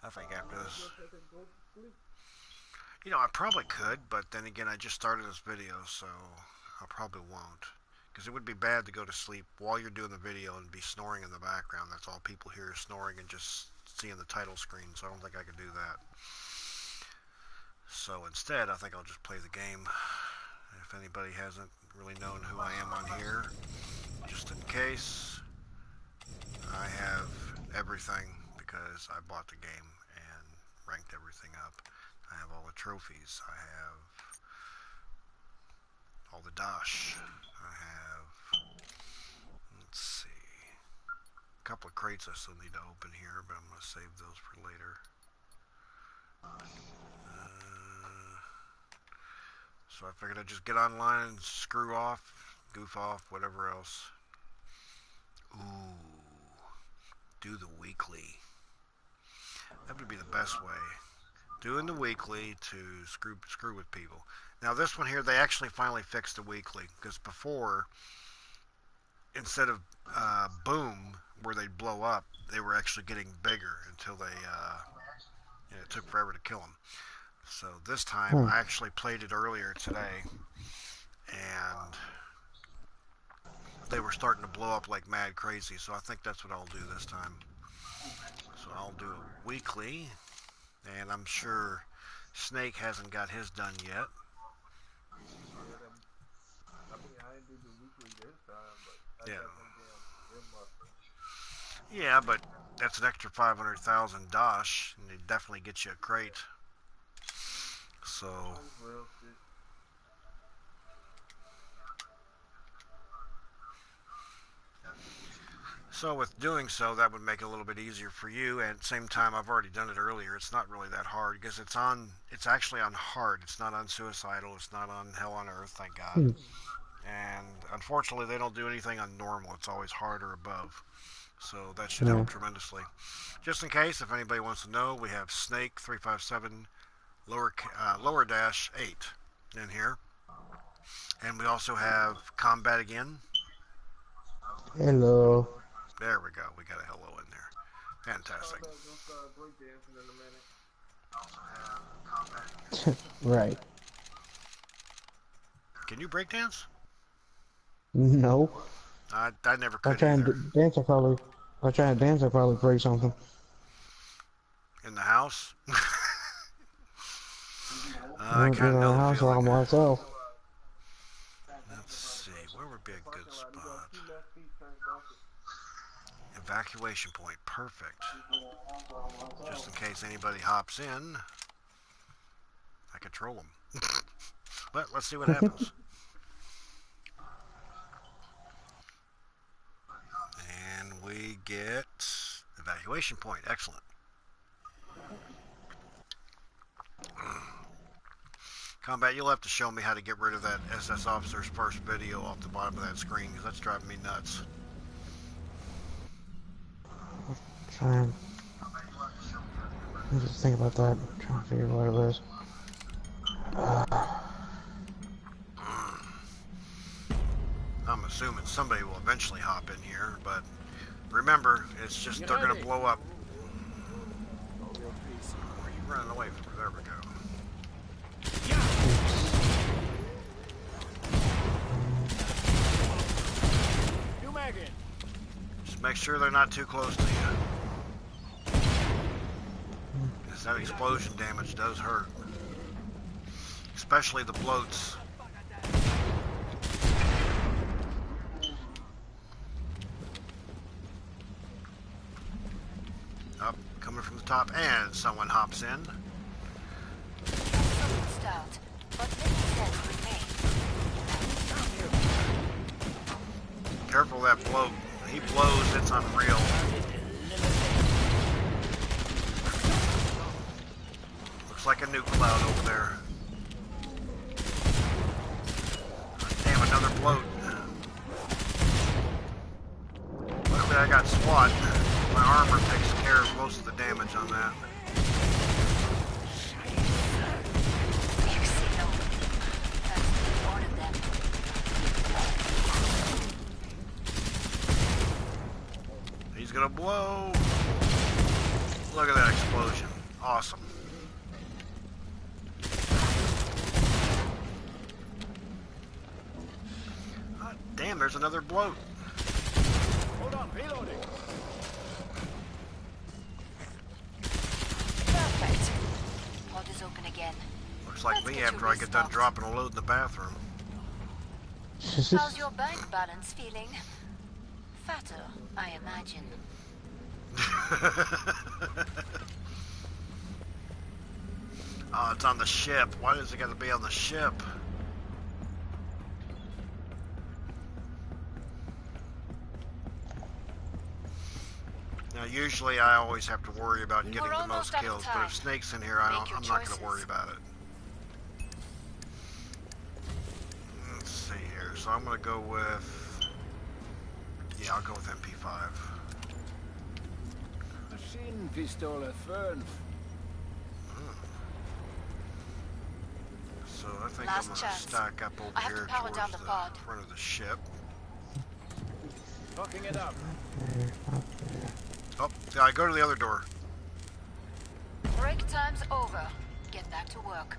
I think after this, I probably could, but then again, I just started this video, so I probably won't. Because it would be bad to go to sleep while you're doing the video and be snoring in the background. That's all people hear is snoring and just seeing the title screen, so I don't think I could do that. So instead, I think I'll just play the game. If anybody hasn't really known who I am on here, just in case, I have everything because I bought the game and ranked everything up. I have all the trophies. I have all the dash. I have, let's see, a couple of crates I still need to open here, but I'm going to save those for later. So I figured I'd just get online and screw off, goof off, whatever else. Ooh, do the weekly. That would be the best way. Doing the weekly to screw with people. Now this one here, they actually finally fixed the weekly, because before, instead of boom, where they'd blow up, they were actually getting bigger until they, it took forever to kill them. So this time, I actually played it earlier today, and they were starting to blow up like mad crazy, so I think that's what I'll do this time. So I'll do it weekly, and I'm sure Snake hasn't got his done yet. Yeah. Yeah, but that's an extra 500,000 dosh, and it definitely gets you a crate. So with doing so, that would make it a little bit easier for you. And at the same time, I've already done it earlier. It's not really that hard because it's actually on hard. It's not on suicidal. It's not on hell on earth, thank God. And unfortunately, they don't do anything on normal. It's always hard or above. So that should help tremendously. Just in case, if anybody wants to know, we have Snake 357 lower dash 8 in here. And we also have Combat Again. Hello. There we go. We got a hello in there. Fantastic. Right. Can you breakdance? No. I never I could try either. and dance. I try and dance. I probably break something. In the house? I In kind of know the the house all feeling. myself. Let's see. Where would be a good spot? Evacuation point. Perfect. Just in case anybody hops in, I could troll them. But let's see what happens. And we get evacuation point. Excellent. Combat, you'll have to show me how to get rid of that SS officer's first video off the bottom of that screen, because that's driving me nuts. Trying. Just think about that. I'm trying to figure out what it is. I'm assuming somebody will eventually hop in here, but remember, it's just they're going to blow up. Where are you running away from? There we go. Just make sure they're not too close to you. Because that explosion damage does hurt. Especially the bloats. Up, coming from the top, and someone hops in. Careful of that bloat. He blows, it's unreal. Looks like a nuke cloud over there. Damn, another bloat. Luckily I got SWAT. My armor takes care of most of the damage on that. He's gonna blow. Look at that explosion. Awesome. Damn, there's another bloat. Hold on, reloading. Perfect. Pod is open again. Looks like Let's me get after you I get done restocked. dropping a load in the bathroom. How's your bank balance feeling? Fatter, I imagine. Oh, it's on the ship. Why does it got to be on the ship? Now, usually I always have to worry about getting the most kills, but if Snake's in here, I'm not going to worry about it. Let's see here. So I'm going to go with... Yeah, I'll go with MP5. Maschinenpistole 5. So I think Last I'm going to chance. stack up over I have to here power towards down the pod. front of the ship. Fucking it up. Oh, yeah, I go to the other door. Break time's over. Get back to work.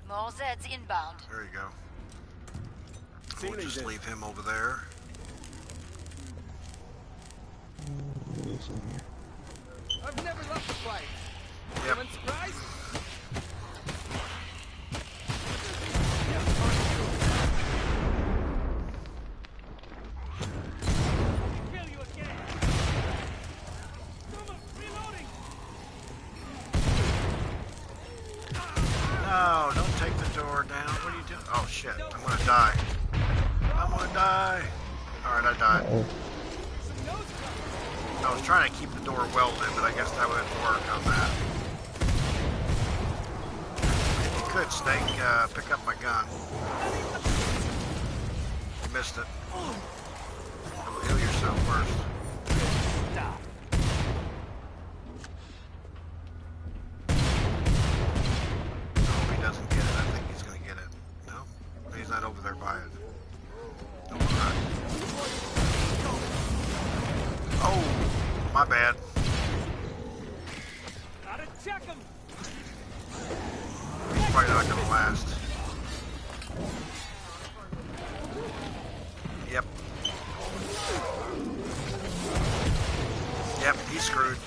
More Zeds inbound. There you go. We'll Feeling just this. leave him over there. I've never lost a fight. Yep. I'm surprised. Kill you again. Reloading. No, don't take the door down. What are you doing? Oh shit, I'm going to die. I'm going to die. Alright, I died. Some nose cover. I was trying to keep the door welded, but I guess that wouldn't work on that. If you could, Snake, pick up my gun. You missed it. Heal yourself first. Stop. I hope he doesn't get it. I think he's going to get it. No? He's not over there by it. No, we're not. Oh, my bad. Gotta check him. He's probably not going to last. Yep. Yep, he's screwed.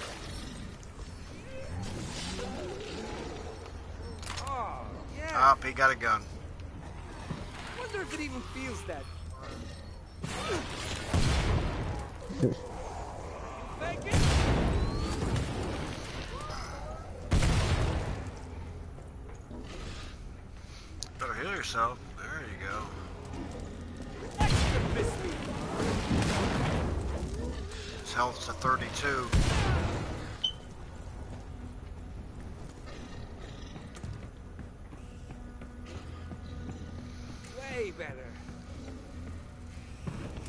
Oh, yeah. Up, he got a gun. Wonder if it even feels that. Thank you. Better heal yourself. There you go. Extra biscuit. His health's to 32. Way better.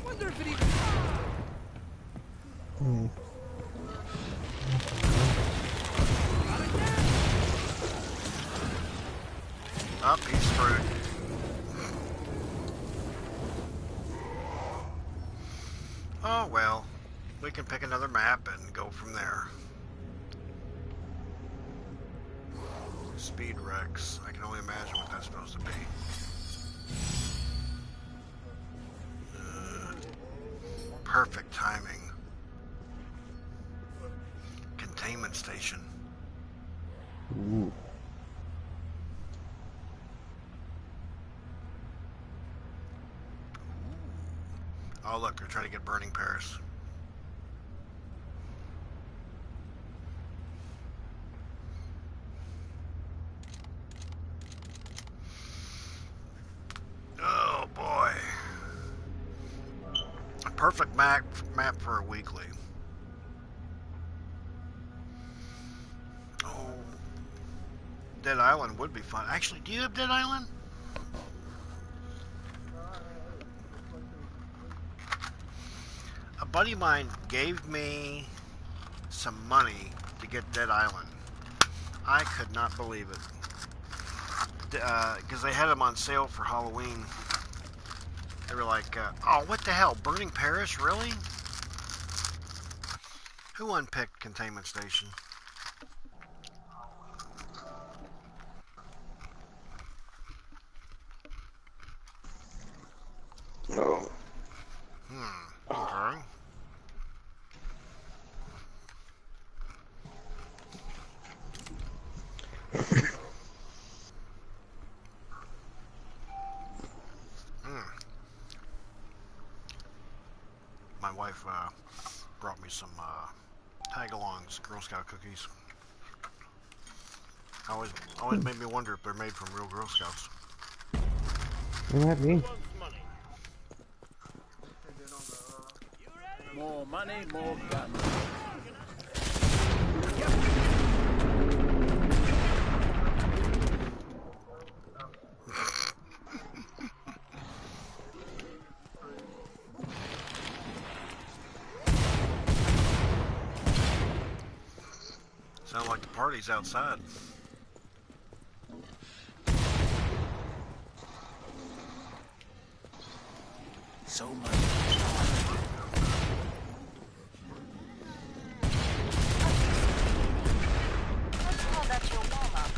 Wonder if it even. Up, he's screwed. Oh well, we can pick another map and go from there. Speed Rex. I can only imagine what that's supposed to be. Perfect timing. Containment station. Ooh. Oh look, they're trying to get Burning Paris. Oh boy. A perfect map for a weekly. Oh. Dead Island would be fun. Actually, do you have Dead Island? A buddy of mine gave me some money to get Dead Island. I could not believe it. Because they had them on sale for Halloween. They were like, oh, what the hell? Burning Paris? Really? Who unpicked Containment Station? Mm. My wife brought me some tag-alongs, Girl Scout cookies. Always made me wonder if they're made from real Girl Scouts. It might be. More money, more guns. Sound like the party's outside. So much. Let's call that your warm-up.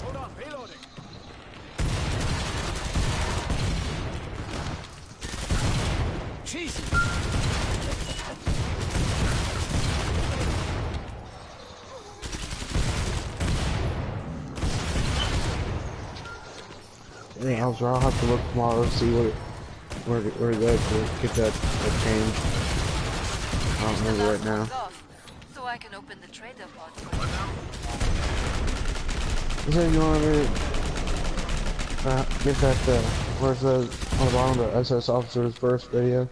Hold on, reloading. Jesus. Yeah, I'll have to look tomorrow to see where that to get that change. I don't Finish the remember last right now. ones off, so I can open the trader pod for What you. now? You said you want to get that where it says on the bottom the SS officer's first video.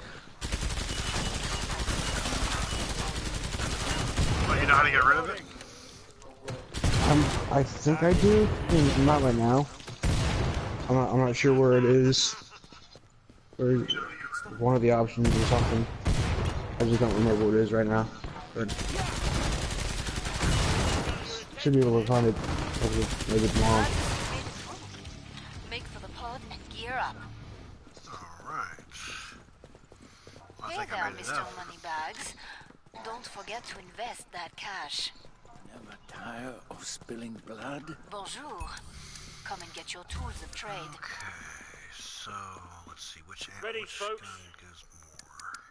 Well, you know how to get rid of it? I think I do. I mean, not right now. I'm not sure where it is. Or one of the options or something. I just don't remember what it is right now. But should be able to find it maybe tomorrow. Make for the pod and gear up. Alright. I Hey think there, I made Mr. enough. Moneybags. Don't forget to invest that cash. Never tire of spilling blood. Bonjour. Come and get your tools of trade. Okay, so let's see which Ready, which folks? gun gives more.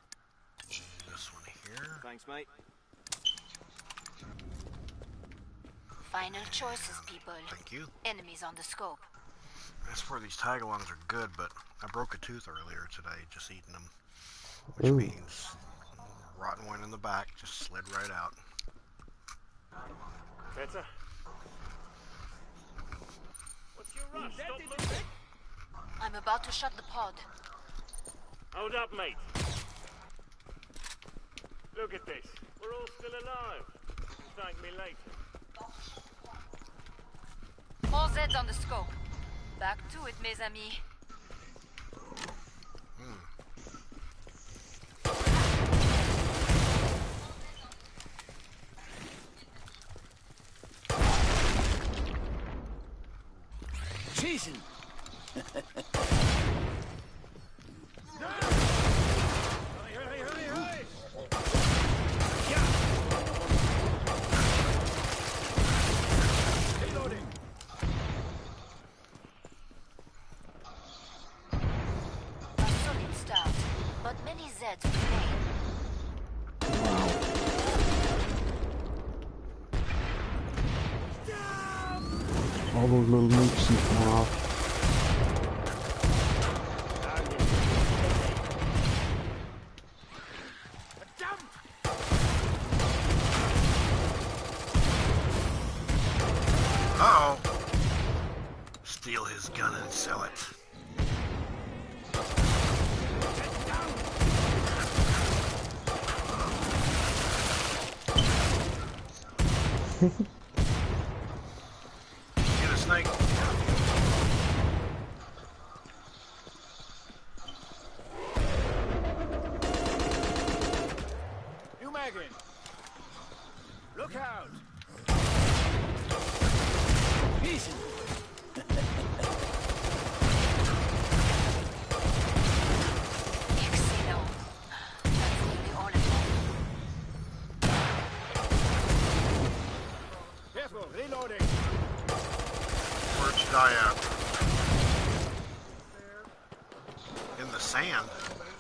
This one here. Thanks, mate. Final choices, people. Thank you. Enemies on the scope. I swear these tag-alongs are good, but I broke a tooth earlier today just eating them, which Ooh. means rotten one in the back just slid right out. Better? What's your rush? Stop moving. I'm about to shut the pod. Hold up, mate. Look at this. We're all still alive. You can thank me later. More Zeds on the scope. Back to it, mes amis. Jesus. A solid start, but many Zeds remain. All those little nukes and come off. Uh-oh. Steal his gun and sell it. Get a snake. You Megan. Look out. Jesus. Excellent. That's nearly all of them. Careful, reloading. Where'd you die at? sand.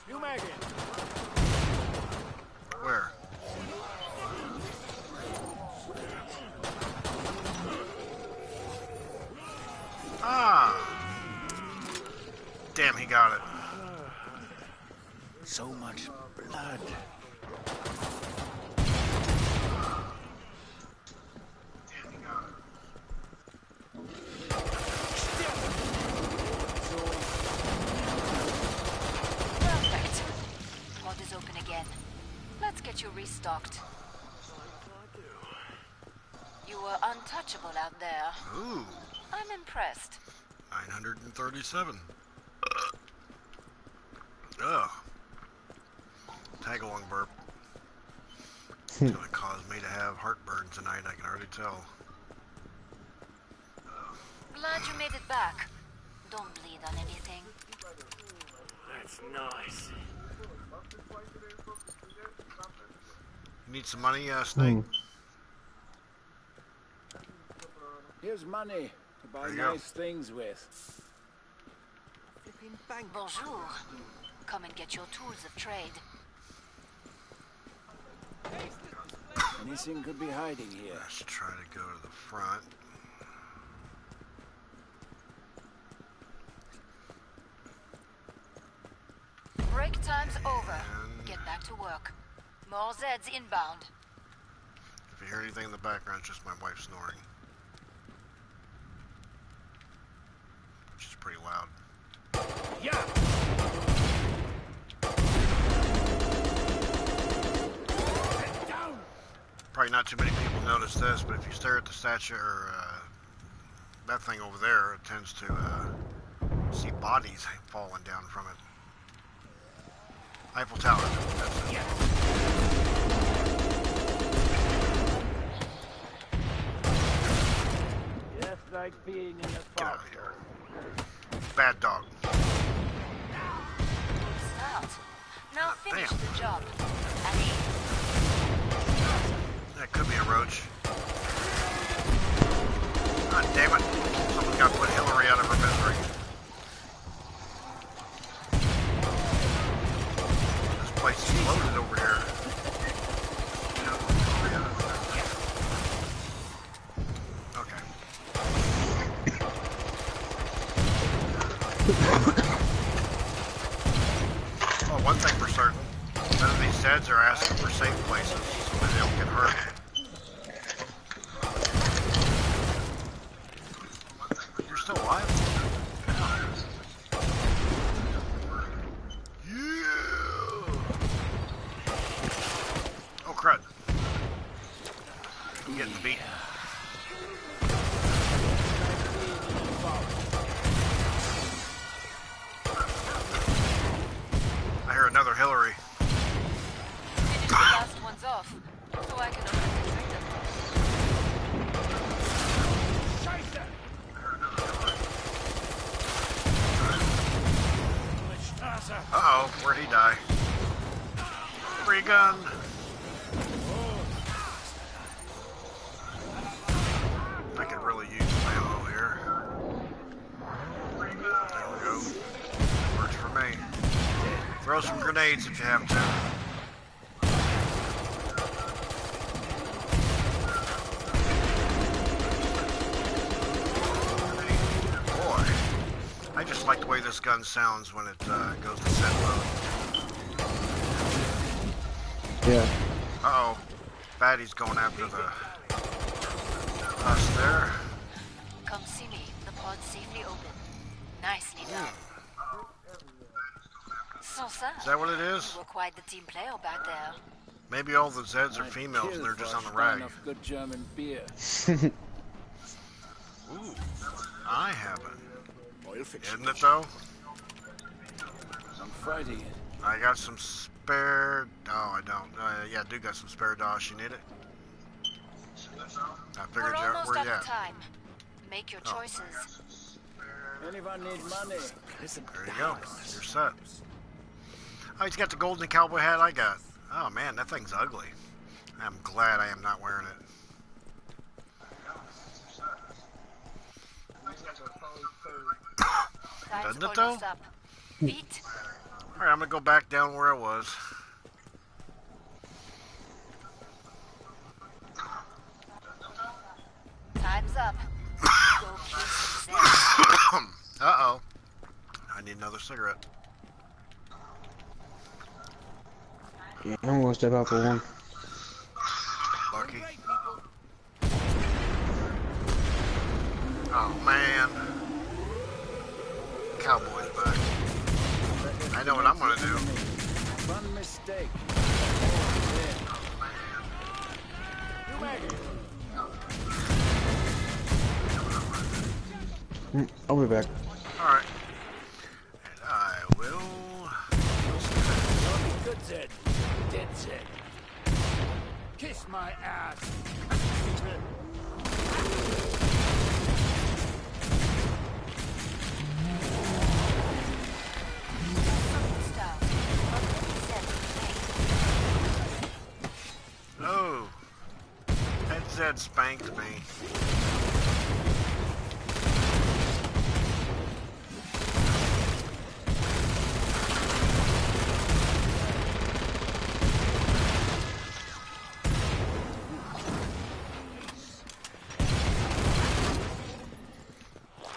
New mag in. Where? Ah! Damn, he got it. So much blood. Perfect. Pod is open again. Let's get you restocked. You were untouchable out there. Ooh, I'm impressed. 937. Ugh. Tag along burp. It's gonna cause me to have heartburn tonight, I can already tell. Glad you made it back. Don't bleed on anything. That's nice. You need some money, Snake? Here's money to buy There you go. nice things with. Bonjour. Come and get your tools of trade. Anything could be hiding here. Let's try to go to the front. Break time's over. Get back to work. More Zeds inbound. If you hear anything in the background, it's just my wife snoring. Which is pretty loud. Yeah! Down! Probably not too many people notice this, but if you stare at the statue or that thing over there, it tends to see bodies falling down from it. Eiffel Tower. That's it. Just like being in a Get out fog. of here. Bad dog. Start. Now finish Damn. the job. Allez. That could be a roach. God damn it. Someone's got to put Hillary out of her misery. This place is loaded over here. Okay. Well, one thing for certain, none of these Zeds are asking for safe places so that they don't get hurt. You're still alive? Yeah! Oh, crud. I'm getting beat. I hear another Hillary. Finish the last ones off, so I can open the trigger. Uh-oh, where'd he die? Free gun! I could really use some ammo here. There we go. Works for me. Throw some grenades if you have to. Boy, I just like the way this gun sounds when it goes to set load. Yeah. Uh-oh. Fatty's going after us there. Come see me. The pod's safely open. Nicely done. So sad. Is that what it is? You were quite the team player back there. Maybe all the Zeds are females and they're just on the rag. Enough good German beer. Ooh, I haven't. Oil fiction. Isn't it though? I'm fighting it. I got some spare. No, I don't. Yeah, I do got some spare dosh. You need it? I figured We're you almost where out you of at? time. Make your Oh. choices. Anyone need money? There you go. You're set. Oh, he's got the golden cowboy hat I got. Oh man, that thing's ugly. I'm glad I am not wearing it. Time's Doesn't it though? almost up. Feet, Alright, I'm gonna go back down where I was. Time's up. Go kill some Zeds. Uh-oh. I need another cigarette. Yeah, I'm gonna step out for one. Lucky. Oh, man. Cowboy's back. I know what I'm gonna do. One mistake. You make it. I'll be back. Alright. And I will... Don't be good, Zed. Dead Zed. Kiss my ass. Stop. Oh. That Zed spanked me.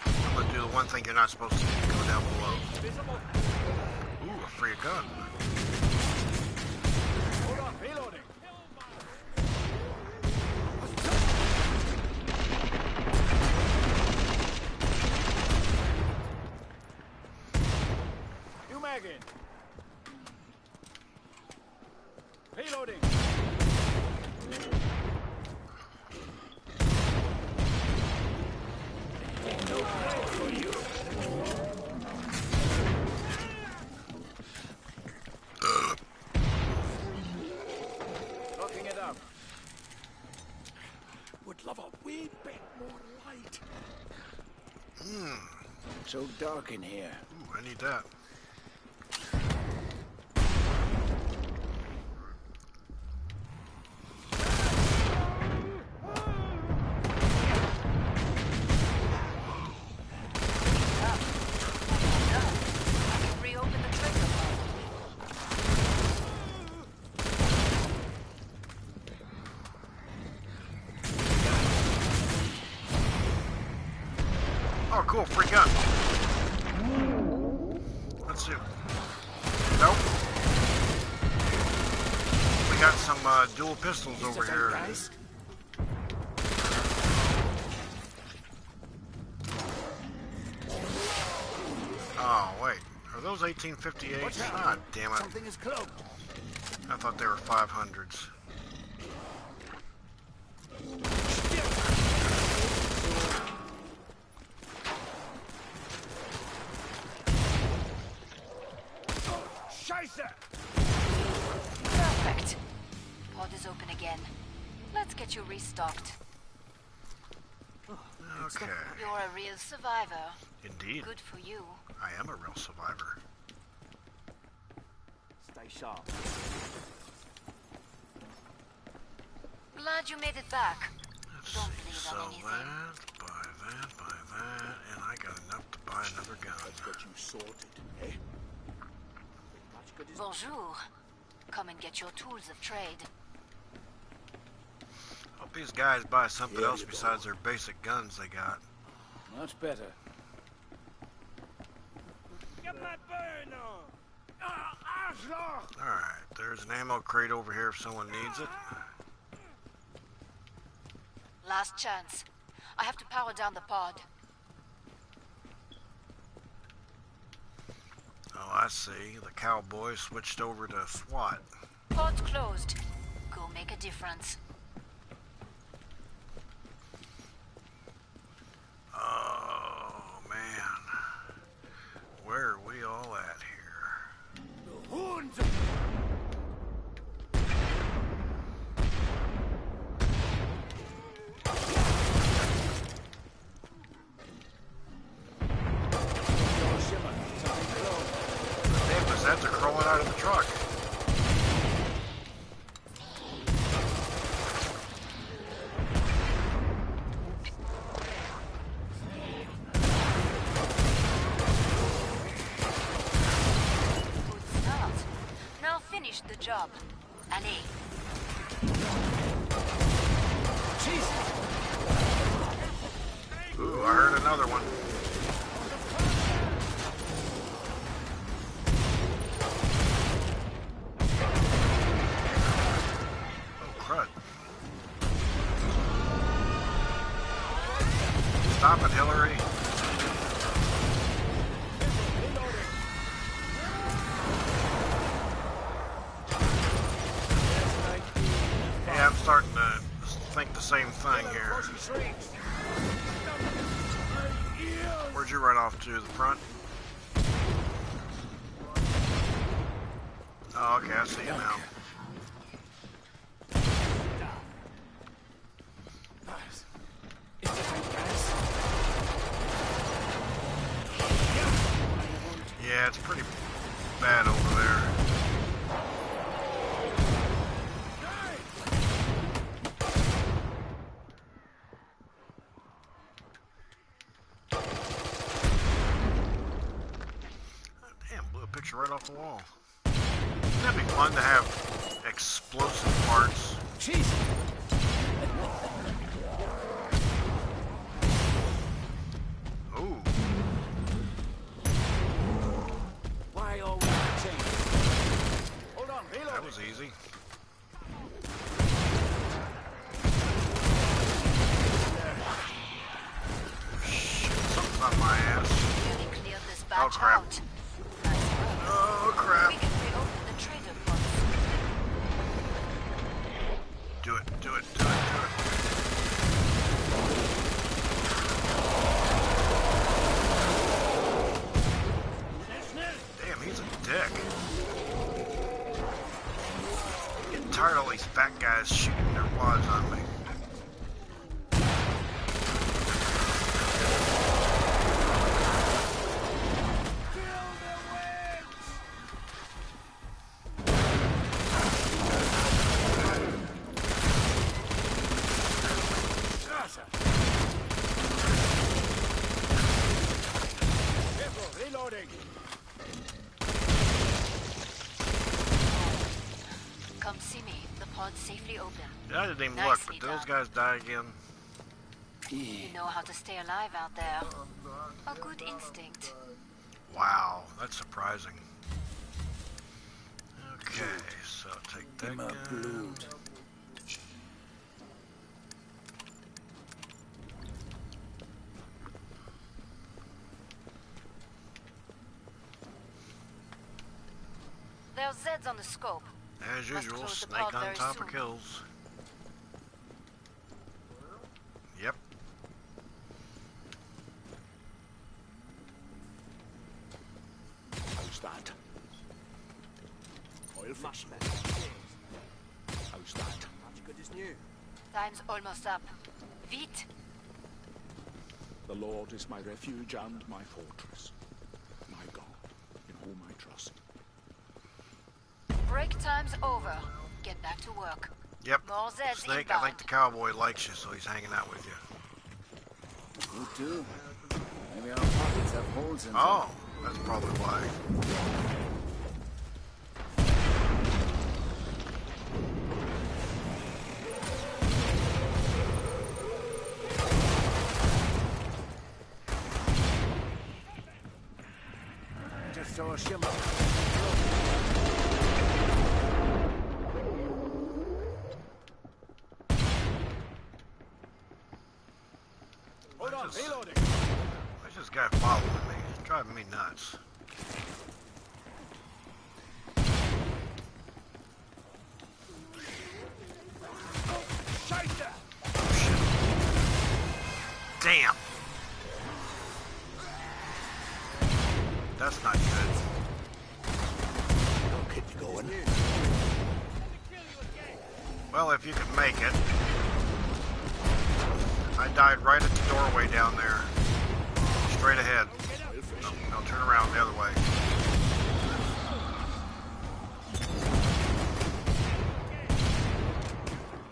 I'm gonna do the one thing you're not supposed to do. Go down below. Ooh, a free gun. Hold on, reloading. You Megan. Reloading. No place for you. Locking it up. Would love a wee bit more light. So dark in here. Ooh, I need that. Reopen the trigger. Oh, cool, free gun. Let's see. Nope. We got some dual pistols over here. Oh, wait. Are those 1858s? Ah, damn it. Something is cloaked. I thought they were 500s. Scheiße! Perfect. Pod is open again. Let's get you restocked. Okay. You're a real survivor. Indeed. Good for you. I am a real survivor. Stay sharp. Glad you made it back. Let's Don't see. believe Sell on anything. that, buy that, and I got enough to buy another gun. Let's get you sorted, eh? Much good is Bonjour. Come and get your tools of trade. Hope these guys buy something Here else you go. besides their basic guns they got. much better. Alright, there's an ammo crate over here if someone needs it. Last chance. I have to power down the pod. Oh, I see. The cowboy switched over to SWAT. Pod's closed. Go make a difference. Oh, man. Where are we all at here? Damn, the Zeds are crawling out of the truck. Good the job. Allez. Ooh, I heard another one. Oh, crud. Stop it, Hillary. Yeah, I'm starting to think the same thing here. Where'd you run off to? The front? Oh, okay, I see you now. Yeah, it's pretty bad over there. Damn, blew a picture right off the wall. That'd be fun to have explosive parts. Jeez. Ooh. Why always change? Hold on, reload. That was easy. Shit, something's on my ass. Nearly cleared this Oh, batch crap. out. Nice work. Oh, crap. We can reopen the trader pods. Do it, do it, do it, do it. Damn, he's a dick. Getting tired of all these fat guys shooting their wads on me. Reloading. Come see me. The pod's safely open. I didn't even look, Nicely but those done. guys die again. You know how to stay alive out there. A good instinct. Wow, that's surprising. Okay, so take that My gun. blood. There's Zeds on the scope. As Must usual, close the snake pod on very top soon. of kills. Yep. How's that? Oil fish. How's that? Much good as new. Time's almost up. Vite! The Lord is my refuge and my fortress. My God, in whom I trust. Break time's over. Get back to work. Yep. More Zeds Snake, inbound. I think the cowboy likes you, so he's hanging out with you. You too. Maybe our pockets have holes in them. Oh, that's probably why. Just saw a shimmer. Hold on, Just- reloading. Why's this guy following me? He's driving me nuts. Scheiße! Damn! That's not good. Don't keep me going. Well, if you can make it. I died right at the doorway down there. Straight ahead. No, turn around the other way.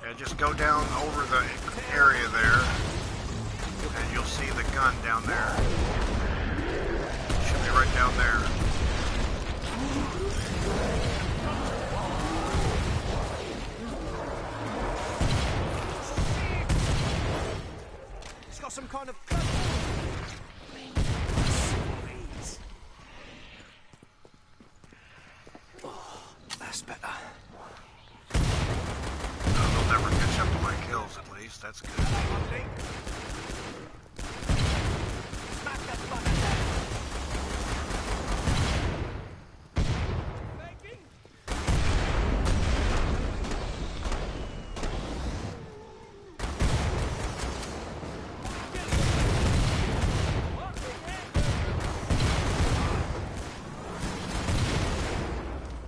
Yeah, just go down over the area there, and you'll see the gun down there. Should be right down there. That's good.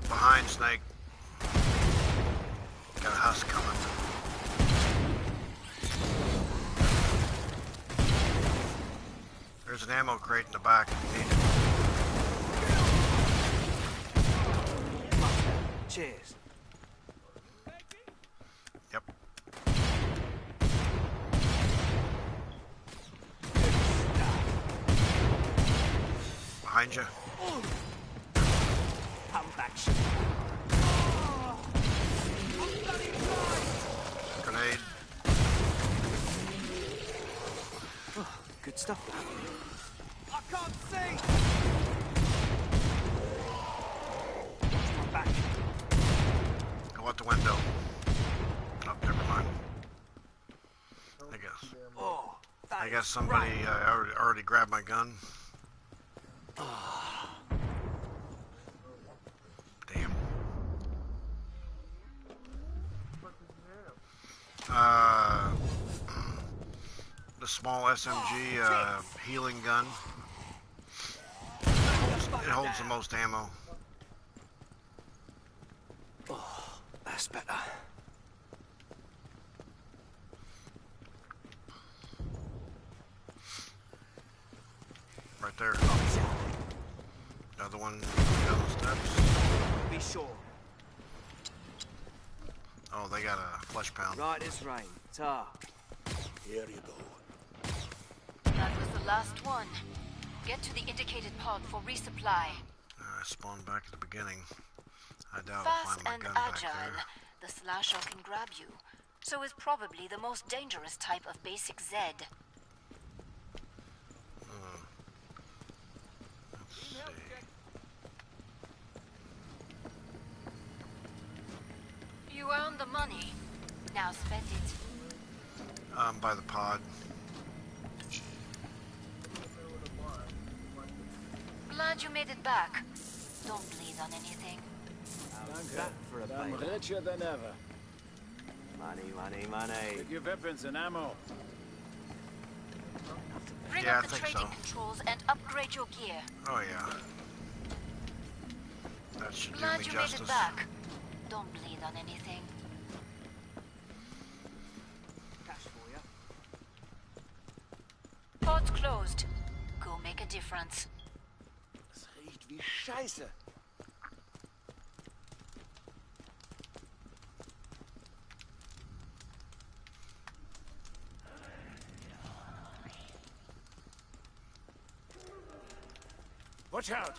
Behind Snake. Got a husk coming. There's an ammo crate in the back if you need it. Cheers. Yep. Behind you. Come back. Grenade. Good stuff. I can't see! Watch my back. Go out the window. Oh, never mind. I guess. Oh, I guess somebody already grabbed my gun. Damn. The small SMG healing gun. It holds the most ammo. Oh, that's better. Right there. Another one down the steps. Be sure. Oh, they got a flesh pound. Right as rain. Ta. Here you go. That was the last one. Get to the indicated pod for resupply. I spawned back at the beginning. I doubt I'll Fast find my and gun back agile, there. the slasher can grab you. So is probably the most dangerous type of basic Z. Let's see. You earned the money. Now spend it. By the pod. Glad you made it back. Don't bleed on anything. How's that for a I'm baby? richer than ever. Money, money, money. Take your weapons and ammo. Bring Yeah, up I the think trading so. controls and upgrade your gear. Oh yeah. That should do Glad me you made justice. it back. Don't bleed on anything. Cash for you. Pod's closed. Go make a difference. Es riecht wie Scheiße. Watch out!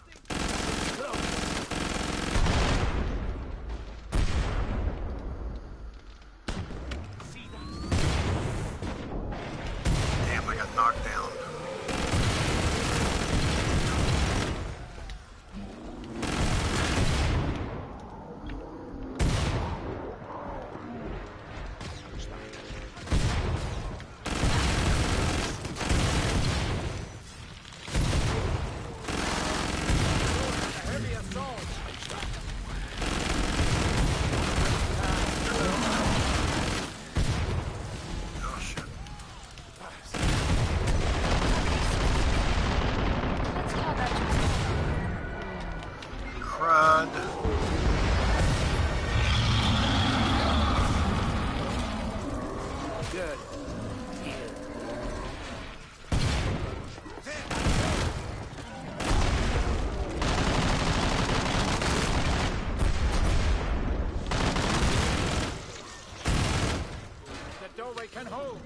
Damn, I got knocked down. Heavy assault! Oh shit. Let's call that Crud. Good. The doorway can hold.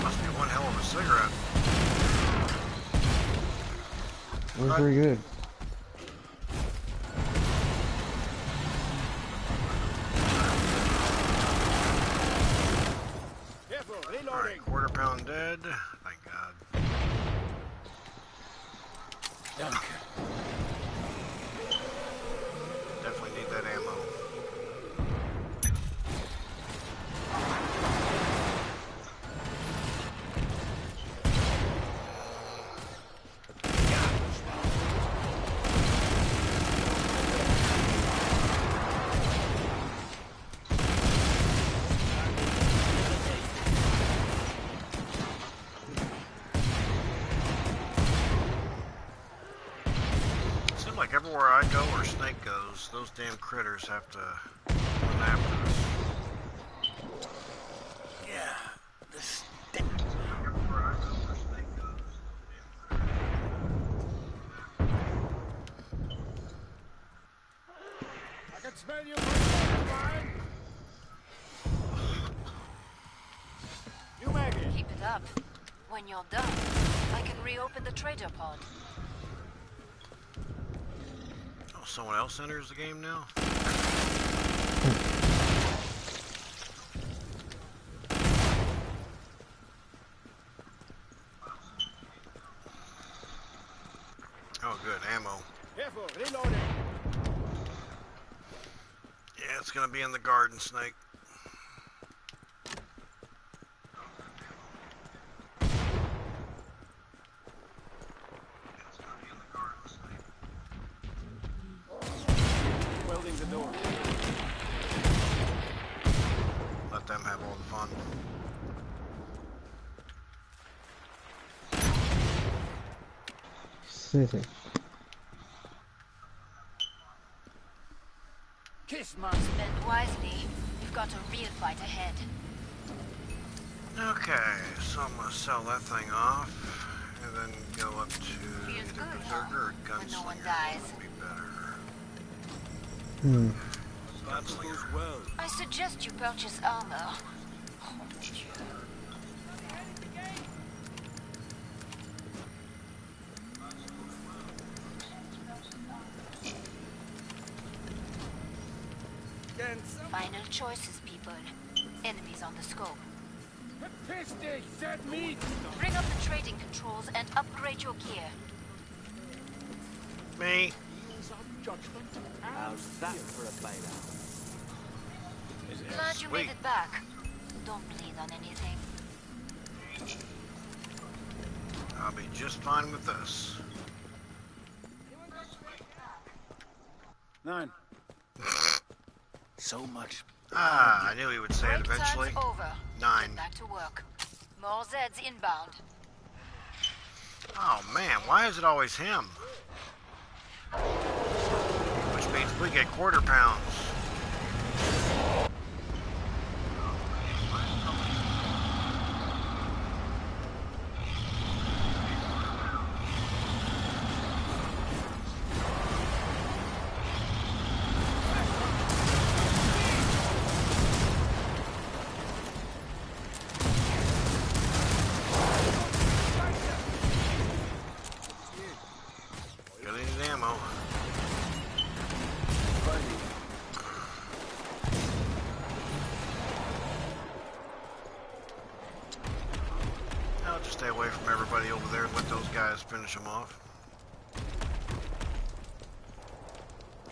Must be one hell of a cigarette. That was pretty good. Careful, reloading. Alright, quarter pound dead. Thank God. everywhere I go where Snake goes, those damn critters have to run after us. Yeah, this. Everywhere I go where Snake goes, those damn critters. I can smell you from mine. You Maggie. Keep it up. When you're done, I can reopen the trader pod. Oh, someone else enters the game now? Oh, good. Ammo. Careful, reloading. Yeah, it's gonna be in the garden, Snake. Welding the door. Let them have all the fun. Kiss my. Spend wisely. We've got a real fight ahead. Okay, so I'm gonna sell that thing off, and then go up to Feels either good, Berserker or huh? When no one Gunslinger. dies. Would be better. Hmm. Gunslinger. Well. I suggest you purchase armor. Oh, Dieu. Final choices, people. Enemies on the scope. Piss dich, dead meat. Bring up the trading controls and upgrade your gear. Me? Heels on judgment. How's that for a bailout? Glad you Sweet. made it back. Don't bleed on anything. I'll be just fine with this. 9. So much. Ah, I knew he would say it Break eventually. time's over. 9. Get back to work. More Zeds inbound. Oh man, why is it always him? Which means we get quarter pounds. Gonna need ammo. I'll just stay away from everybody over there and let those guys finish them off.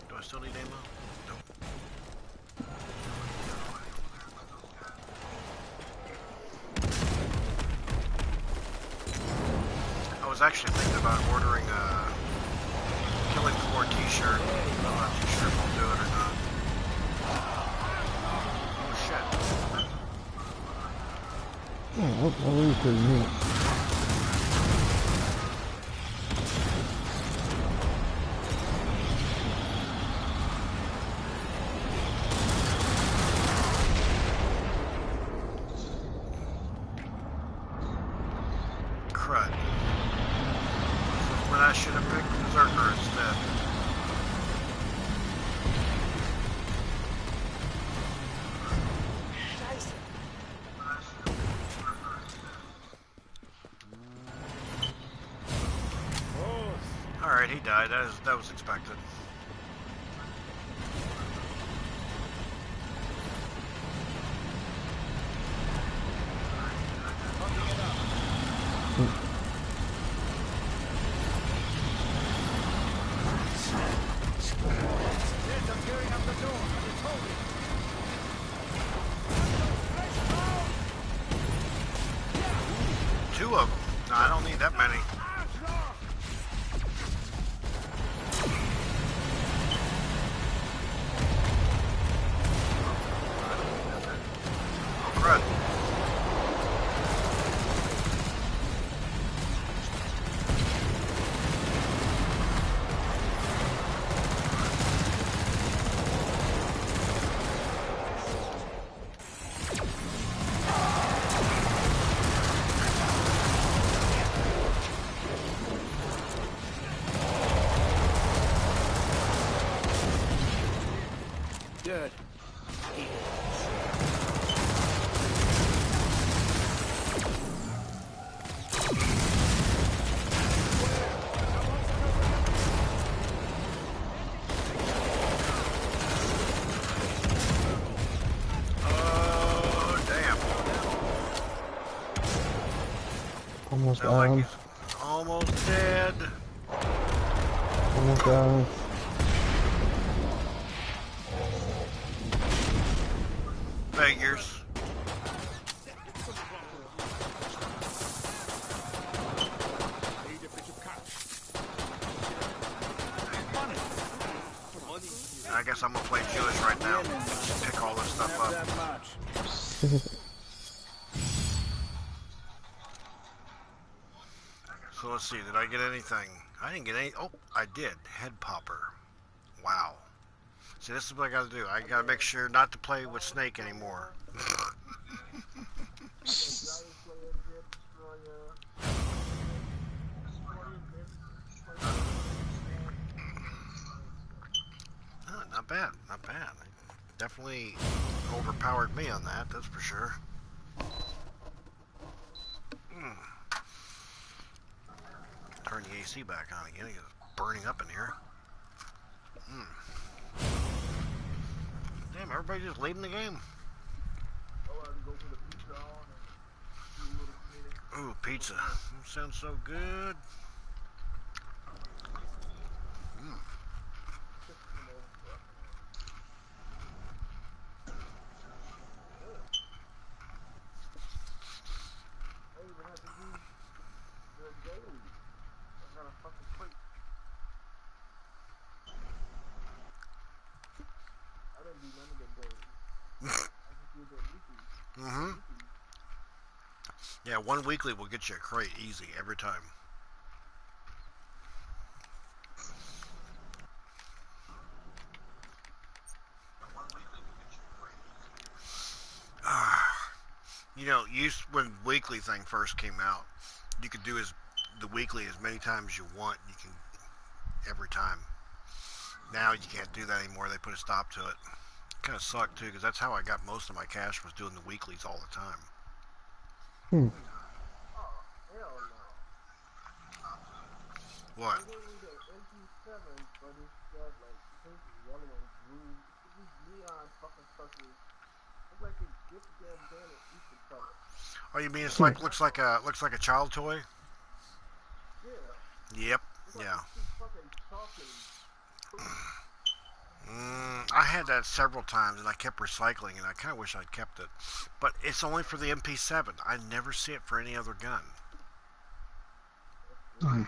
Do I still need ammo? Nope. I was actually thinking about ordering a Killing Floor t-shirt. I'm not too sure if I'll do it or not. Oh shit. Oh, that was pretty neat. Crud. When I should have picked Berserker instead. Alright, he died. That was expected. Two of them. No, I don't need that many. Oh, crud. Almost Sounds like down. he's almost dead. Almost down. Figures. Need a bit of cash. I guess I'm gonna play Jewish right now. Just pick all this stuff up. That much. So let's see, did I get anything? I didn't get any. Oh, I did. Head popper. Wow. See, this is what I gotta do. I gotta make sure not to play with Snake anymore. Oh, not bad, not bad. Definitely overpowered me on that, that's for sure. Turn the AC back on again. It's burning up in here. Damn, everybody just leaving the game. Ooh, pizza. That sounds so good. Mm-hmm. Yeah, one weekly will get you a crate easy every time. You know, when weekly thing first came out, you could do the weekly as many times as you want. You can every time. Now you can't do that anymore. They put a stop to it. Kind of sucked too, because that's how I got most of my cash, was doing the weeklies all the time. Hmm. What? Oh, you mean it's like looks like a child toy? Yep. Yeah. I had that several times, and I kept recycling, and I kind of wish I'd kept it. But it's only for the MP7. I never see it for any other gun. Hmm.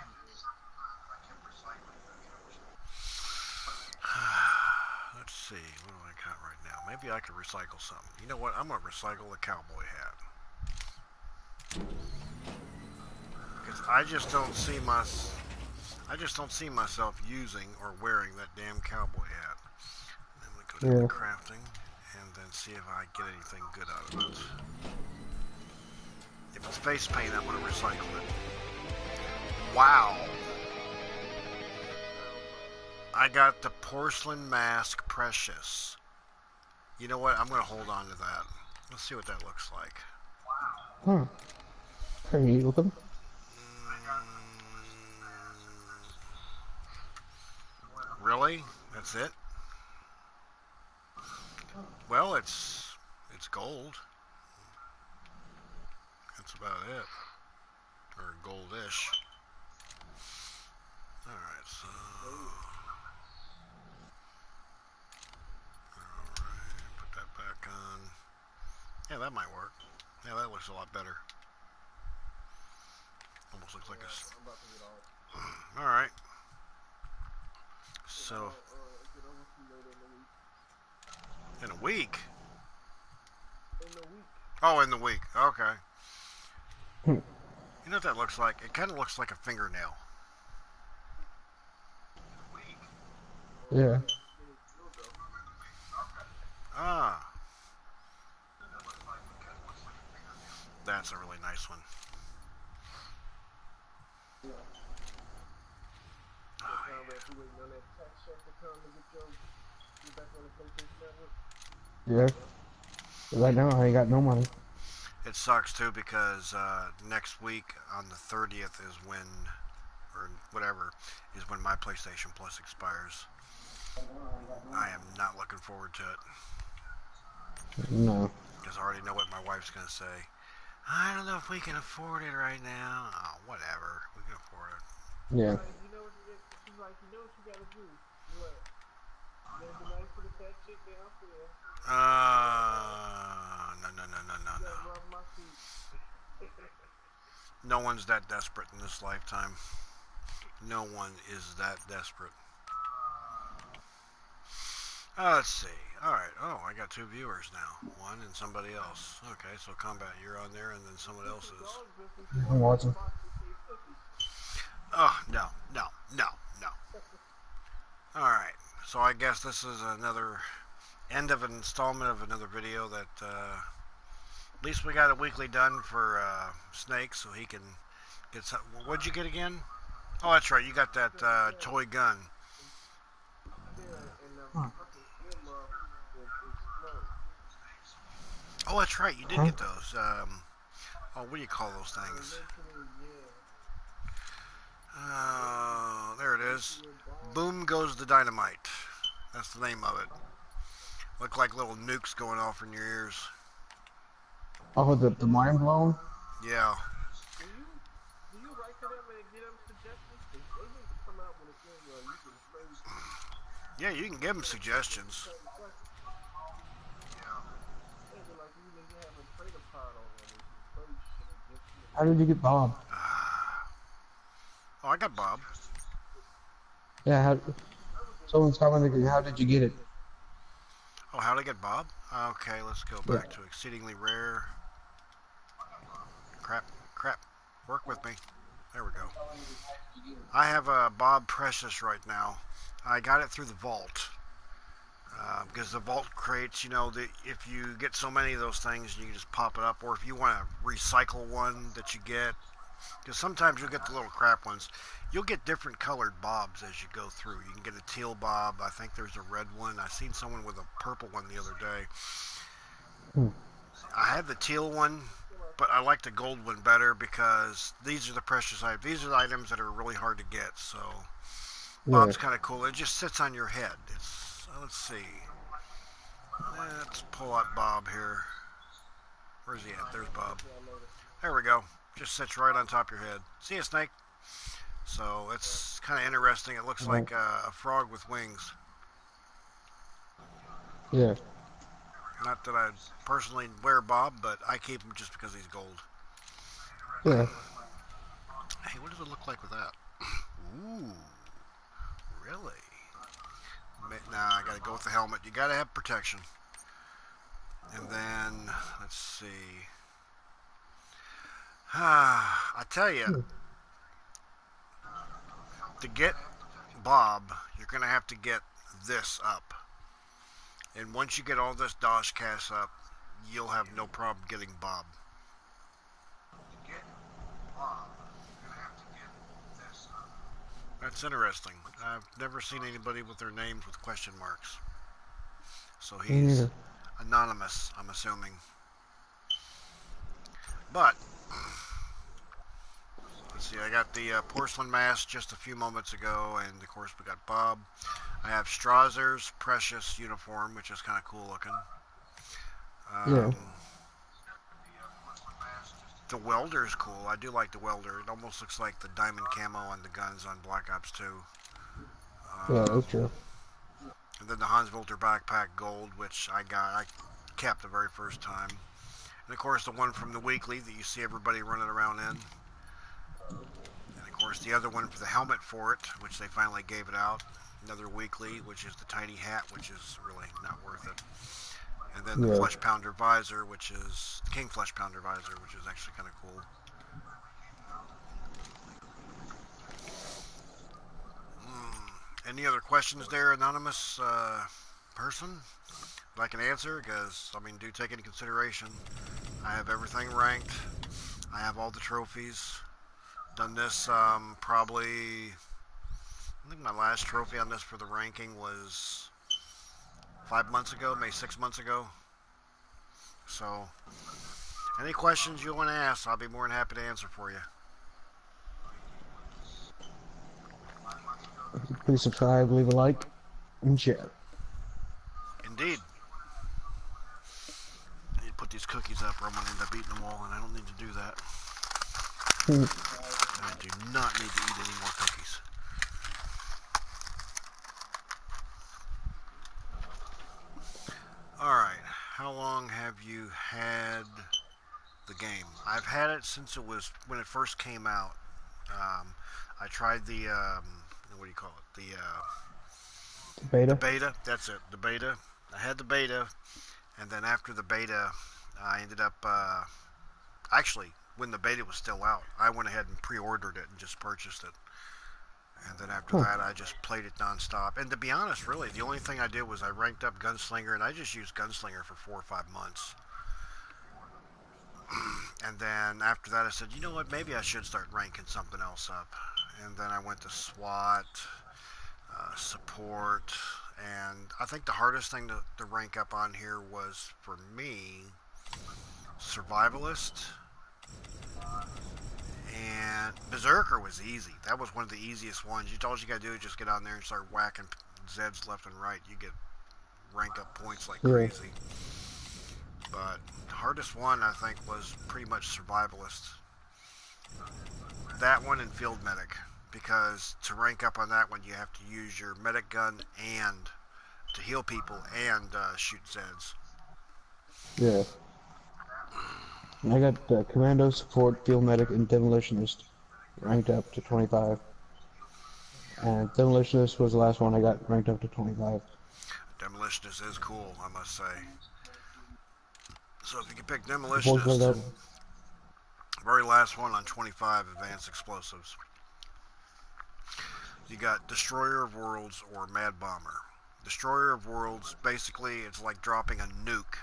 Let's see, what do I got right now? Maybe I could recycle something. You know what? I'm gonna recycle the cowboy hat. Because I just don't see myself using or wearing that damn cowboy hat. Then we go to Yeah. the crafting and then see if I get anything good out of it. If it's face paint, I'm gonna recycle it. Wow. I got the porcelain mask precious. You know what? I'm gonna hold on to that. Let's see what that looks like. Huh. Are you looking? Really? That's it? Well, it's gold. That's about it. Or goldish. Alright, so alright, put that back on. Yeah, that might work. Yeah, that looks a lot better. Almost looks like a... Alright. So... In a week? Oh, in the week. Okay. Hmm. You know what that looks like? It kind of looks like a fingernail. Yeah. Ah. That's a really nice one. Yeah. Right now, I ain't got no money. It sucks too because next week on the 30th is when, or whatever, is when my PlayStation Plus expires. I am not looking forward to it No. because I already know what my wife's gonna say. I don't know if we can afford it right now. Oh, whatever. We can afford it. Yeah. Like, you know what you get? She's like, you know what you gotta do? What? You gotta be nice to the fat chick downstairs. No, no, no, no, no, You no. gotta rub my feet. No one's that desperate in this lifetime. No one is that desperate. Let's see. Alright. Oh, I got 2 viewers now. One and somebody else. Okay, so Combat, you're on there, and then someone Put else some is. dogs in some I'm shorts in the watching. box that say pussy. Oh, no, no, no, no. Alright. So I guess this is another end of an installment of another video that, at least we got a weekly done for, Snake, so he can get some. What'd you get again? Oh, that's right. You got that, Yeah, toy gun. yeah, and the Huh. fucking earmuff that explodes. Oh, that's right. You did Huh? get those. Oh, what do you call those things? Eventually, yeah. There it is. Nuclear bomb. Boom goes the dynamite. That's the name of it. Look like little nukes going off in your ears. Oh, the mind blown? Yeah. Do you write to them and give them suggestions? Cause they need to come out with a thing where you can say Yeah, you can give them suggestions for suggestions. certain questions. Yeah, they're like you need to have a trader pod on there that you spray shit or give How did you get Bob? Oh, I got Bob. Yeah, someone's commenting, how did you get it? Oh, how to get Bob? Okay, let's go Yeah. back to exceedingly rare. Crap, crap. Work with me. There we go. I have a Bob Precious right now. I got it through the vault. Because the vault crates, if you get so many of those things, you can just pop it up. Or if you want to recycle one that you get, because sometimes you'll get the little crap ones. You'll get different colored bobs as you go through. You can get a teal bob. I think there's a red one. I seen someone with a purple one the other day. Hmm. I had the teal one, but I like the gold one better because these are the precious items. These are the items that are really hard to get. So Yeah. Bob's kind of cool. It just sits on your head. Let's see. Let's pull out Bob here. Where's he at? There's Bob. There we go. Just sits right on top of your head. See ya, Snake. So it's kind of interesting. It looks Right. like a frog with wings. Yeah. Not that I personally wear Bob, but I keep him just because he's gold. Yeah. Hey, what does it look like with that? Ooh, really? Nah, I gotta go with the helmet. You gotta have protection. And then, let's see. I tell you, Hmm. to get Bob, you're gonna have to get this up. And once you get all this Dosh cast up, you'll have no problem getting Bob. That's interesting. I've never seen anybody with their names with question marks. So Me he's neither. anonymous, I'm assuming. But, let's see, I got the porcelain mask just a few moments ago, and of course we got Bob. I have Strazzer's Precious uniform, which is kind of cool looking. Yeah. Um, the welder is cool. I do like the welder. It almost looks like the diamond camo on the guns on Black Ops 2. Yeah, Um, that's true. and then the Hans Wilter backpack gold, which I kept the very first time. And of course the one from the weekly that you see everybody running around in. And of course the other one for the helmet for it, which they finally gave it out. Another weekly, which is the tiny hat, which is really not worth it. And then the Yeah. Flesh Pounder visor, which is the King Flesh Pounder visor, which is actually kind of cool. Any other questions there, anonymous person that I can answer? Because, I mean, do take into consideration, I have everything ranked. I have all the trophies. Done this probably, I think my last trophy on this for the ranking was 5 months ago, maybe 6 months ago. So, any questions you want to ask, I'll be more than happy to answer for you. Please subscribe, leave a like, and share. Indeed. You put the these cookies up or I'm going to end up eating them all, and I don't need to do that. Hmm. I do not need to eat any more cookies. Alright, how long have you had the game? I've had it since it was, when it first came out. I tried the, what do you call it? The Beta? beta, that's it, the beta. I had the beta, and then after the beta, I ended up, actually, when the beta was still out, I went ahead and pre-ordered it and just purchased it. And then after Huh. that, I just played it nonstop. And to be honest, really, the only thing I did was I ranked up Gunslinger, and I just used Gunslinger for 4 or 5 months. And then after that, I said, you know what, maybe I should start ranking something else up. And then I went to SWAT, support, and I think the hardest thing to rank up on here was, for me, survivalist. And Berserker was easy. That was one of the easiest ones. All you gotta do is just get on there and start whacking Zeds left and right. You get rank up points like Yeah. crazy. But the hardest one, I think, was pretty much survivalist. That one and field medic, because to rank up on that one, you have to use your medic gun and to heal people and shoot Zeds. Yeah. I got Commando, Support, Field Medic, and Demolitionist ranked up to 25. And Demolitionist was the last one I got ranked up to 25. Demolitionist is cool, I must say. So if you can pick Support's right Demolitionist, up. very last one on 25 advanced explosives. You got Destroyer of Worlds or Mad Bomber. Destroyer of Worlds, basically, it's like dropping a nuke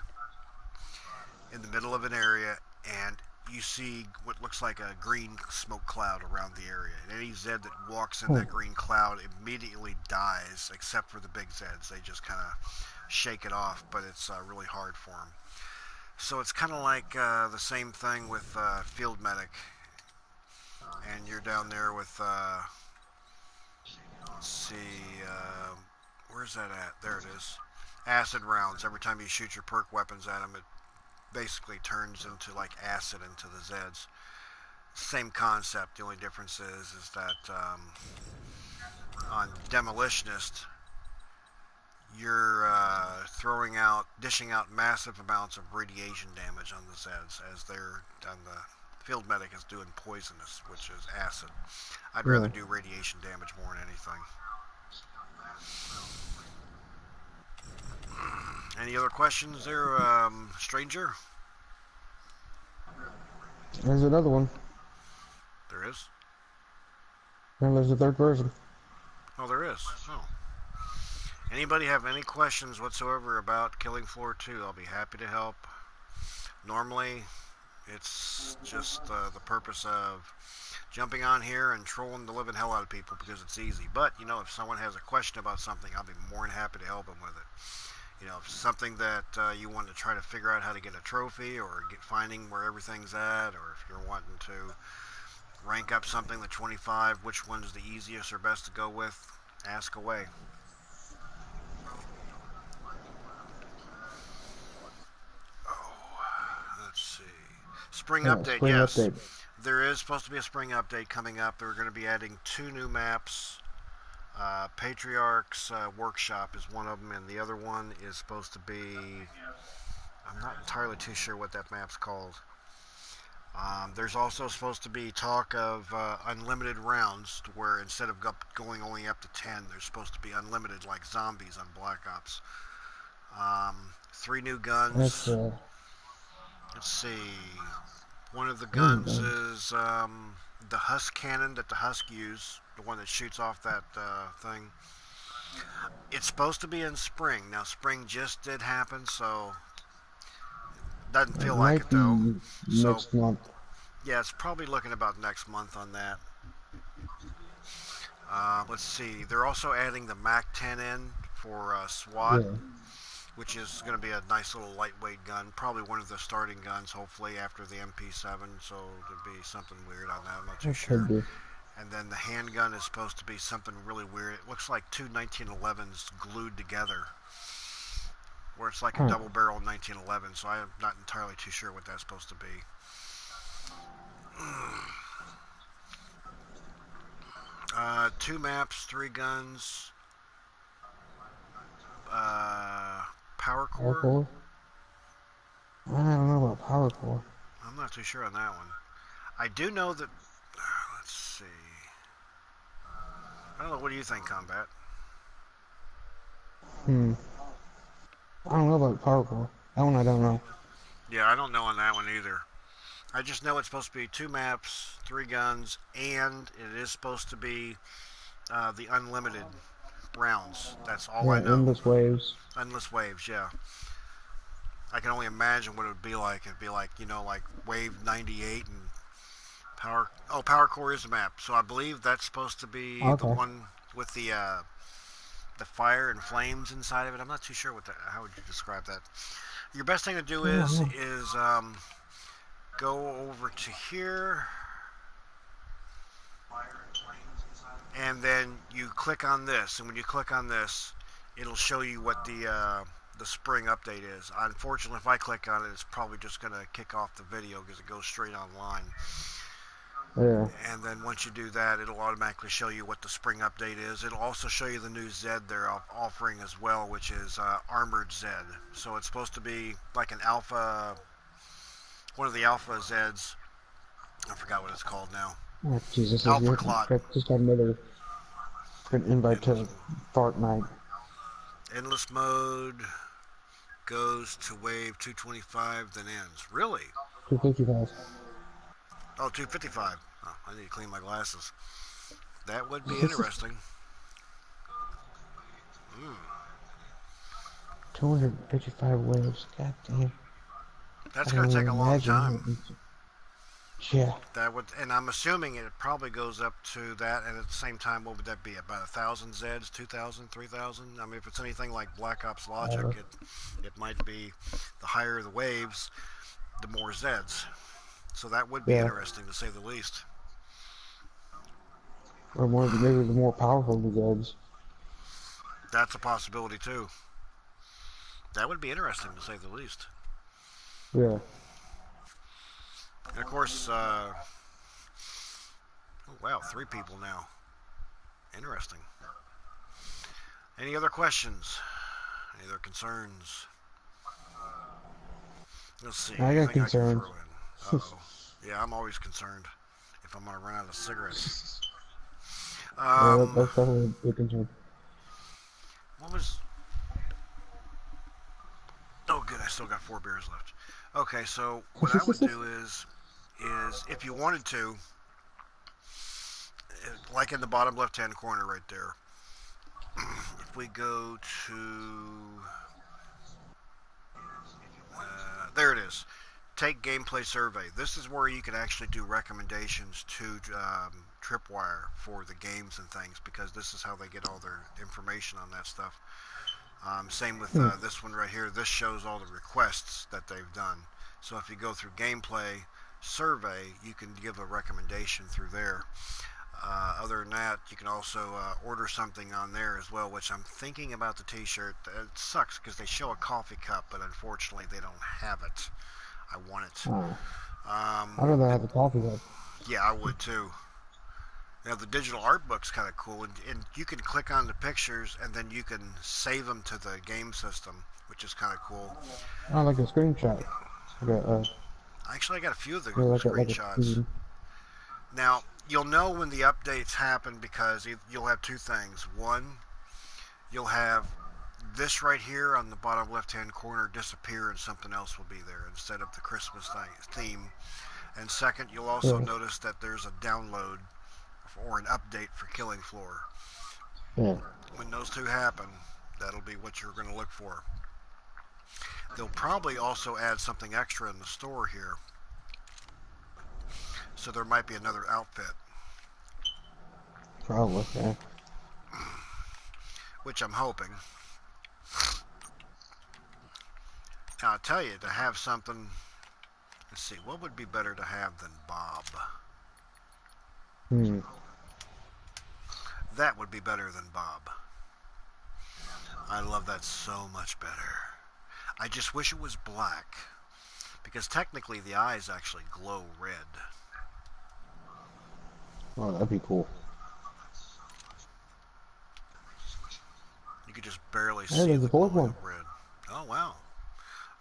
in the middle of an area, and you see what looks like a green smoke cloud around the area. And any Zed that walks in Huh. that green cloud immediately dies, except for the big Zeds. They just kind of shake it off, but it's really hard for them. So it's kind of like the same thing with Field Medic. And you're down there with, let's see, where's that at? There it is. Acid rounds. Every time you shoot your perk weapons at them, it basically turns into like acid into the Zeds. Same concept. The only difference is that on Demolitionist, you're dishing out massive amounts of radiation damage on the Zeds, as they're on the field medic is doing poisonous, which is acid. I'd rather Yeah. do radiation damage more than anything. Any other questions there, stranger? There's another one. There is? And there's a third person. Oh, there is. Oh. Anybody have any questions whatsoever about Killing Floor 2? I'll be happy to help. Normally, it's just the purpose of jumping on here and trolling the living hell out of people because it's easy. But, if someone has a question about something, I'll be more than happy to help them with it. If something that you want to try to figure out how to get a trophy or finding where everything's at, or if you're wanting to rank up something to 25, which one's the easiest or best to go with, ask away. Oh, let's see. Spring Yeah, update, spring yes. update. There is supposed to be a spring update coming up. They're going to be adding 2 new maps. Patriarch's Workshop is one of them, and the other one is supposed to be, I'm not entirely too sure what that map's called. There's also supposed to be talk of unlimited rounds, where instead of going only up to 10, there's supposed to be unlimited, like zombies on Black Ops. 3 new That's guns. Let's see. One of the really guns good. is the Husk cannon that the Husk use, the one that shoots off that thing. It's supposed to be in spring. Now, spring just did happen, so doesn't It feel like might it though. be So, next month. yeah, it's probably looking about next month on that. Let's see. They're also adding the Mac 10 in for SWAT, Yeah, which is going to be a nice little lightweight gun. Probably one of the starting guns, hopefully, after the MP7. So there'll be something weird on that. I'm not too it could sure. be. And then the handgun is supposed to be something really weird. It looks like two 1911s glued together. where it's like a Huh. double barrel 1911. So I'm not entirely too sure what that's supposed to be. Two maps, three guns, uh, power Power core. core? I don't know about power core. I'm not too sure on that one. I do know that. Let's see. I don't know. What do you think, Combat? Hmm. I don't know about power core. That one I don't know. Yeah, I don't know on that one either. I just know it's supposed to be two maps, three guns, and it is supposed to be the unlimited rounds. That's all I Yeah, know. endless waves. Endless waves, yeah. I can only imagine what it would be like. It'd be like, like Wave 98 and Power. Oh, Power Core is a map. So I believe that's supposed to be the Okay. one with the fire and flames inside of it. I'm not too sure what that. How would you describe that? Your best thing to do I don't is know. is go over to here, and then you click on this. And when you click on this, it'll show you what the spring update is. Unfortunately, if I click on it, it's probably just going to kick off the video because it goes straight online. Yeah. And then once you do that, it'll automatically show you what the spring update is. It'll also show you the new Zed they're offering as well, which is Armored Zed. So it's supposed to be like an alpha, one of the alpha Zeds. I forgot what it's called now. Oh, Jesus, this Alpha is Clot. just got another freaking invite Endless, to Fortnite. endless mode goes to wave 225, then ends. Really? 255. Oh, 255. Oh, I need to clean my glasses. That would be interesting. 255 waves. God damn. I That's can going to only take a long imagine time. what yeah. That would, and I'm assuming it probably goes up to that, and at the same time, what would that be? About 1,000 Zeds, 2,000, 3,000? I mean, if it's anything like Black Ops Logic, Uh, it might be the higher the waves, the more Zeds. So that would be yeah. interesting to say the least. Or more, maybe the more powerful the gods. That's a possibility too. That would be interesting to say the least. Yeah. And of course, oh wow, three people now. Interesting. Any other questions? Any other concerns? Let's see. I got Anything I can throw concerns. in? Uh oh. Yeah, I'm always concerned if I'm gonna run out of cigarettes. Yeah, Um, that's definitely a big concern. what was? Oh, good. I still got 4 beers left. Okay, so what I would do is if you wanted to, like in the bottom left-hand corner right there, if we go to there it is. Take gameplay survey. This is where you can actually do recommendations to Tripwire for the games and things because this is how they get all their information on that stuff. Same with Hmm. this one right here. This shows all the requests that they've done. So if you go through gameplay survey, you can give a recommendation through there. Other than that, you can also order something on there as well, which I'm thinking about the t-shirt. It sucks because they show a coffee cup, but unfortunately they don't have it. I want it. Oh, Um, I'd rather the, have a coffee cup. yeah, I would too. Now the digital art book's kind of cool, and you can click on the pictures and then you can save them to the game system, which is kind of cool. I like a screenshot. Like a, Actually, I got a few of the yeah, like a screenshots. screen. Now you'll know when the updates happen because you'll have two things. One, you'll have this right here on the bottom left-hand corner disappear and something else will be there instead of the Christmas theme. And second, you'll also Yeah. notice that there's a download or an update for Killing Floor. Yeah. When those two happen, that'll be what you're going to look for. They'll probably also add something extra in the store here. So there might be another outfit, Probably. Yeah. which I'm hoping. Now, I'll tell you, to have something, let's see, what would be better to have than Bob? Hmm. That would be better than Bob. I love that so much better. I just wish it was black. Because technically the eyes actually glow red. Oh, that'd be cool. You could just barely Hey, see there's the the fourth glowing one. of red. Oh, wow.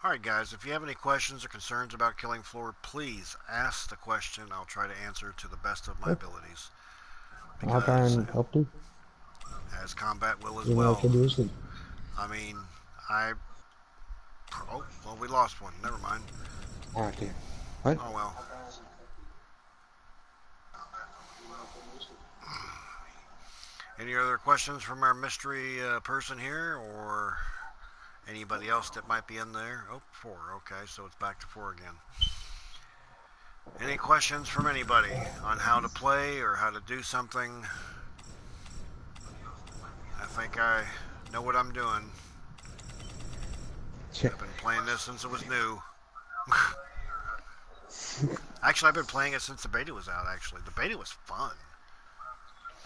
Alright, guys, if you have any questions or concerns about Killing Floor, please ask the question. I'll try to answer to the best of my Yeah, abilities. I'll try Because, and help you. as combat will as Even though I well, could do this thing. I mean, I. Oh, well, we lost one. Never mind. Alright, damn. What? Oh, well. Any other questions from our mystery person here, or anybody else that might be in there? Oh, four. Okay, so it's back to four again. Any questions from anybody on how to play or how to do something? I think I know what I'm doing. I've been playing this since it was new. Actually, I've been playing it since the beta was out, actually. The beta was fun.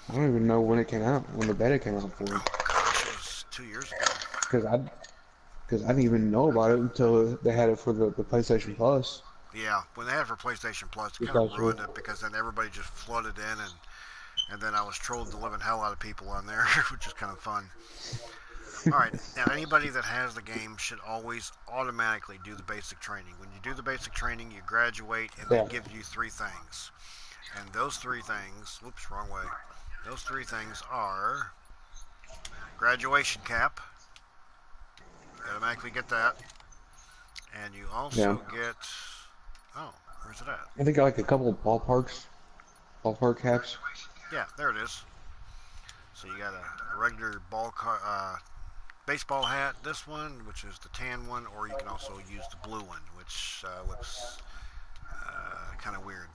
I don't even know when it came out, when the beta came out for it. Oh, gosh, it was 2 years ago. Because I didn't even know about it until they had it for the PlayStation Plus. Yeah, when they had it for PlayStation Plus, it Just kind of last year. ruined it because then everybody just flooded in, and then I was trolling the living hell out of people on there, which is kind of fun. All right, now anybody that has the game should always automatically do the basic training. When you do the basic training, you graduate, and they Yeah. give you three things. And those three things, whoops, wrong way. Those three things are graduation cap. You automatically get that. And you Yeah. also get, oh, where's it at? I think I like a couple of ballpark caps. Yeah, there it is. So you got a regular baseball hat, this one, which is the tan one, or you can also use the blue one, which looks kind of weird.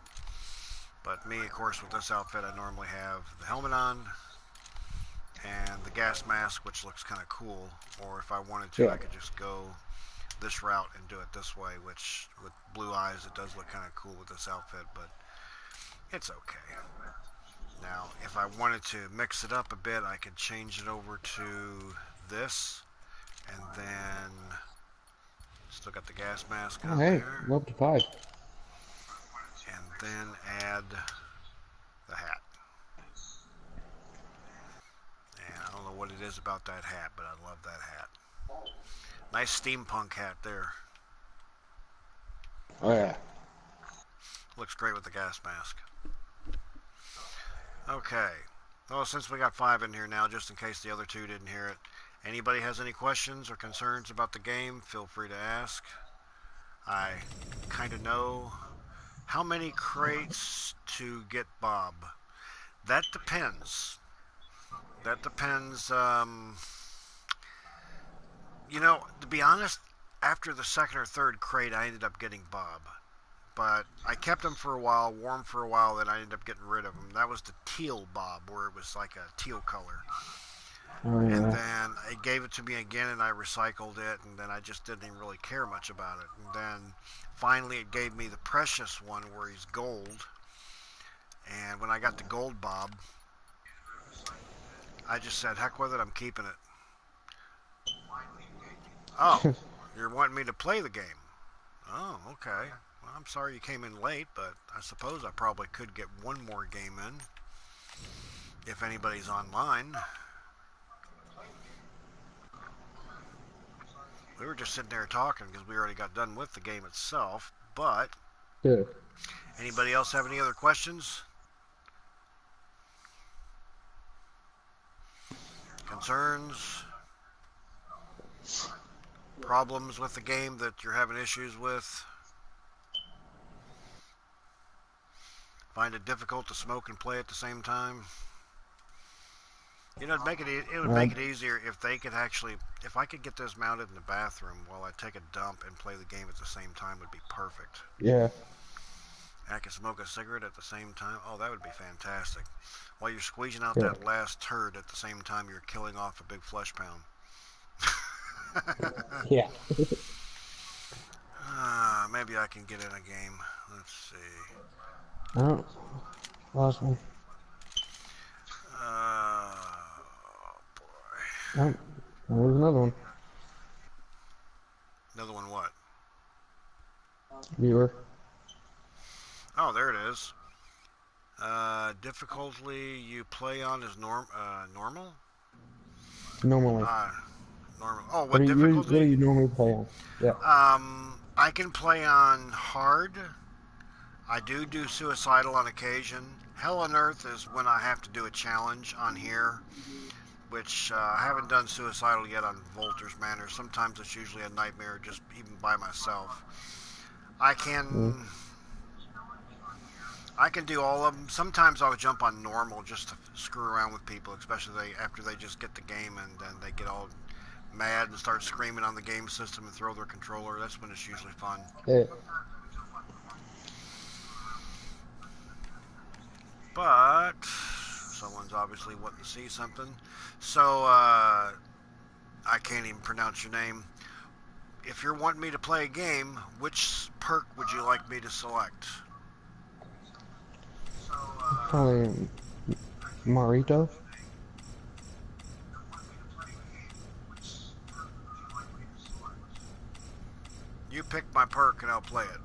But me, of course, with this outfit, I normally have the helmet on and the gas mask, which looks kind of cool. Or if I wanted to, Yeah. I could just go this route and do it this way, which with blue eyes, it does look kind of cool with this outfit, but it's okay. Now, if I wanted to mix it up a bit, I could change it over to this, and then still got the gas mask Oh, on hey, there, I'm up to 5. and then add the hat. And I don't know what it is about that hat, but I love that hat. Nice steampunk hat there. Oh, yeah. Looks great with the gas mask. Okay. Well, since we got 5 in here now, just in case the other 2 didn't hear it, anybody has any questions or concerns about the game, feel free to ask. I kind of know. How many crates to get Bob? That depends. That depends. To be honest, after the second or third crate, I ended up getting Bob. But I kept him for a while, wore him for a while, then I ended up getting rid of him. That was the teal Bob, where it was like a teal color. Oh, And yeah. then it gave it to me again, and I recycled it, and then I just didn't even really care much about it. And then finally it gave me the precious one where he's gold. And when I got the gold Bob, I just said, heck with it, I'm keeping it. Oh, you're wanting me to play the game. Oh, okay. Well, I'm sorry you came in late, but I suppose I probably could get one more game in if anybody's online. We were just sitting there talking because we already got done with the game itself, but Good. anybody else have any other questions? Concerns? Problems with the game that you're having issues with? Find it difficult to smoke and play at the same time? It would make it easier if they could actually, if I could get this mounted in the bathroom while I take a dump and play the game at the same time would be perfect. Yeah. And I could smoke a cigarette at the same time. Oh, that would be fantastic. While you're squeezing out Yeah. that last turd at the same time you're killing off a big flesh pound. Yeah. Maybe I can get in a game. Let's see. Oh, last one. Oh, boy. Oh, there's another one. Viewer. Oh, there it is. Difficulty you play on is normal? Normally. Normal. Oh, What what do difficulty? you normally play on? Yeah. I can play on hard. I do suicidal on occasion. Hell on Earth is when I have to do a challenge on here, which I haven't done suicidal yet on Volter's Manor. Sometimes it's usually a nightmare just even by myself. I Mm. can I can do all of them. Sometimes I'll jump on normal just to screw around with people, especially after they just get the game and then they get all mad and start screaming on the game system and throw their controller. That's when it's usually fun. Yeah. But someone's obviously wanting to see something. So I can't even pronounce your name. If you're wanting me to play a game, which perk would you like me to select? Probably Marito. You pick my perk and I'll play it.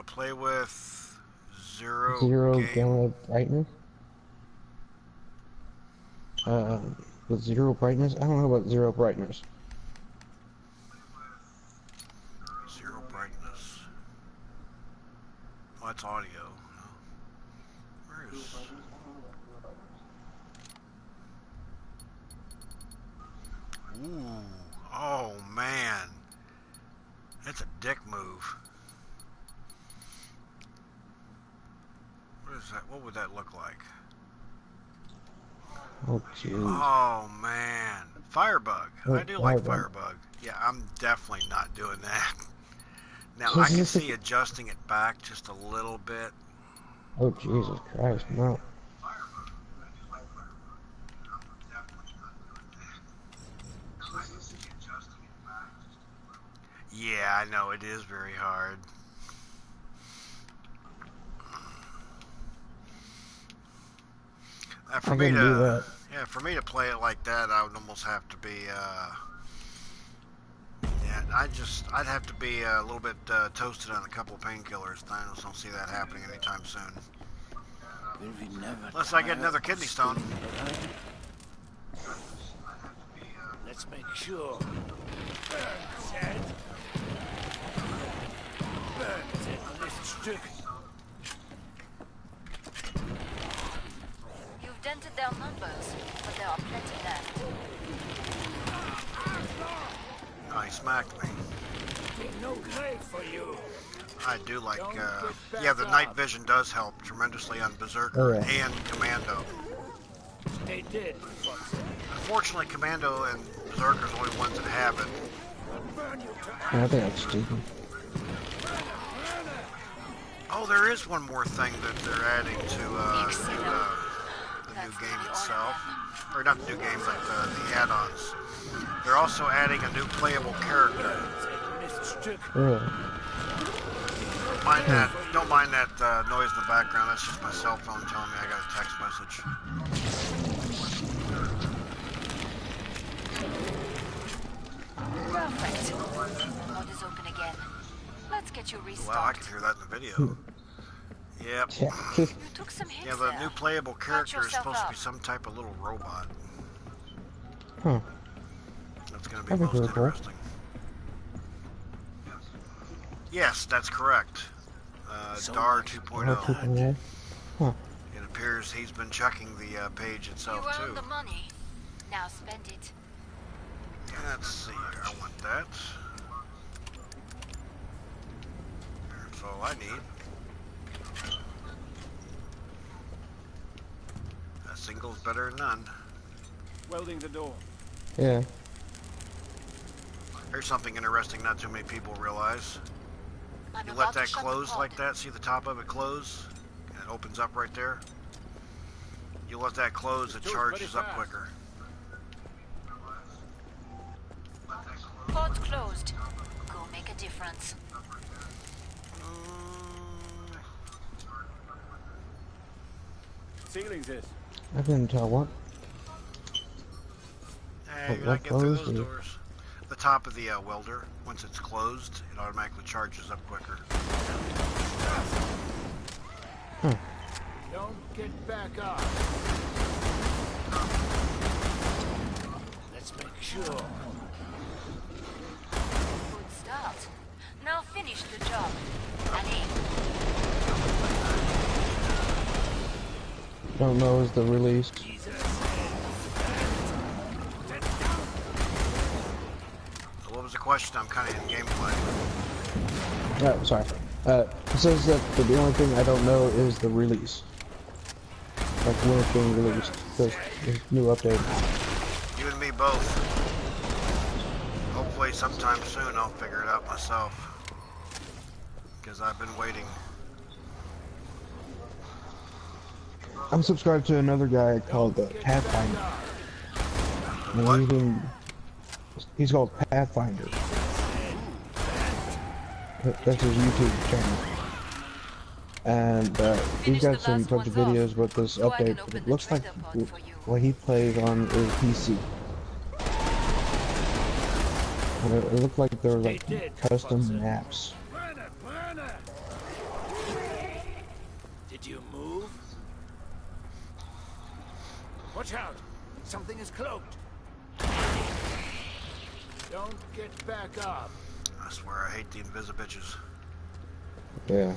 Play with Zero game. gamma brightness. With zero brightness? I don't know about zero brightness. Zero brightness. Oh, that's audio. Where is... Ooh. Oh, man. That's a dick move. What is that? What would that look like? Oh, jeez. Oh, man. Firebug. Oh, I do like Firebug. Firebug. Yeah, I'm definitely not doing that. Now, I can see adjusting it back just a little bit. Oh, Jesus Christ, no. Yeah, I know. It is very hard. For I me can do to, that. yeah, for me to play it like that, I would almost have to be, yeah, I'd have to be a little bit toasted on a couple of painkillers. I just don't see that happening anytime soon. Will we never Unless I get tire another of kidney stone. spinning around? Let's make sure. Burn, Ted. Burn, Ted, Miststück. You've dented their numbers, but there are plenty left. Oh, he smacked me. No grave for you. I do like, Don't get yeah, the back night up. vision does help tremendously on Oh, Berserker yeah. and Commando. Stay dead, Fox. Unfortunately, Commando and Berserker are the only ones that have it. Burn you to I think that's stupid. Oh, there is one more thing that they're adding to the new game itself. Or not the new game, but the add-ons. They're also adding a new playable character. Miststück. Really? Don't mind that noise in the background. That's just my cell phone telling me I got a text message. Perfect. Mod is open again. Let's get you Wow, I restocked. can hear that in the video. Yep. Yeah. You took some hits Yeah, the there. new playable character is yourself supposed to up. be some type of little robot. Huh. That's going to be That'd be most pretty cool. interesting. Yes, that's correct. DAR 2.0. 2.0. Huh. It appears he's been checking the page itself You too. earned the money. Now spend it. Let's see here. I want that. That's all I need. A single's better than none. Welding the door. Yeah. Here's something interesting not too many people realize. I'm You about let to that shut the close pod. like that, see the top of it close? And it opens up right there. You let that close, it Door's charges pretty up fast. quicker. Pod's closed. Go make a difference. ceiling's this? I couldn't tell what. Hey, you're not What getting through closed? those doors. The top of the welder, once it's closed, it automatically charges up quicker. Don't get back up. Let's make sure. Good start. Now finish the job. Allez. Don't know is the release. What was the question? I'm kind of in gameplay. Oh, sorry. It says that the only thing I don't know is the release. Like when it's being released. This new update. You and me both. Hopefully sometime soon I'll figure it out myself. Because I've been waiting. I'm subscribed to another guy called Pathfinder. And he's called Pathfinder. That's his YouTube channel. And he's got some bunch of videos with this update, but it looks like what he plays on is PC. And it looked like there were like custom maps. Did you move? Watch out! Something is cloaked. Don't get back up. I swear I hate the invisibitches. Yeah.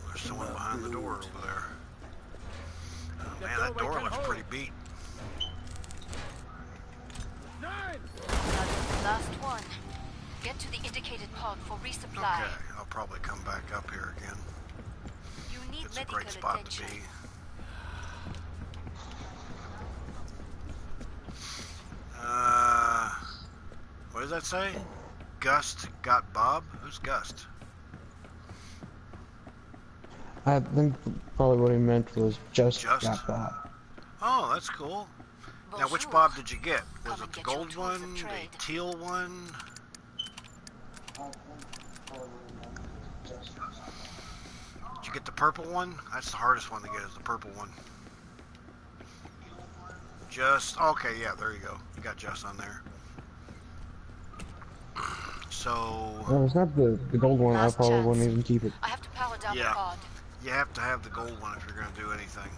There's someone behind the door over there. Oh, man, that door looks pretty beat. That's the last one. Get to the indicated pod for resupply. Okay, I'll probably come back up here again. You need It's a medical great spot attention. to be. What does that say? Gust got Bob? Who's Gust? I think probably what he meant was just Just? got Bob. Oh, that's cool. Now, which Bonjour. Bob did you get? Was Come it and the get your gold tools of one, the trade. teal one? Did you get the purple one? That's the hardest one to get, is the purple one. Just, okay, yeah, there you go. You got Just on there. So, Well, it's not the gold one. I Last probably chance. wouldn't even keep it. I have to power down Yeah. the pod. you have to have the gold one if you're going to do anything.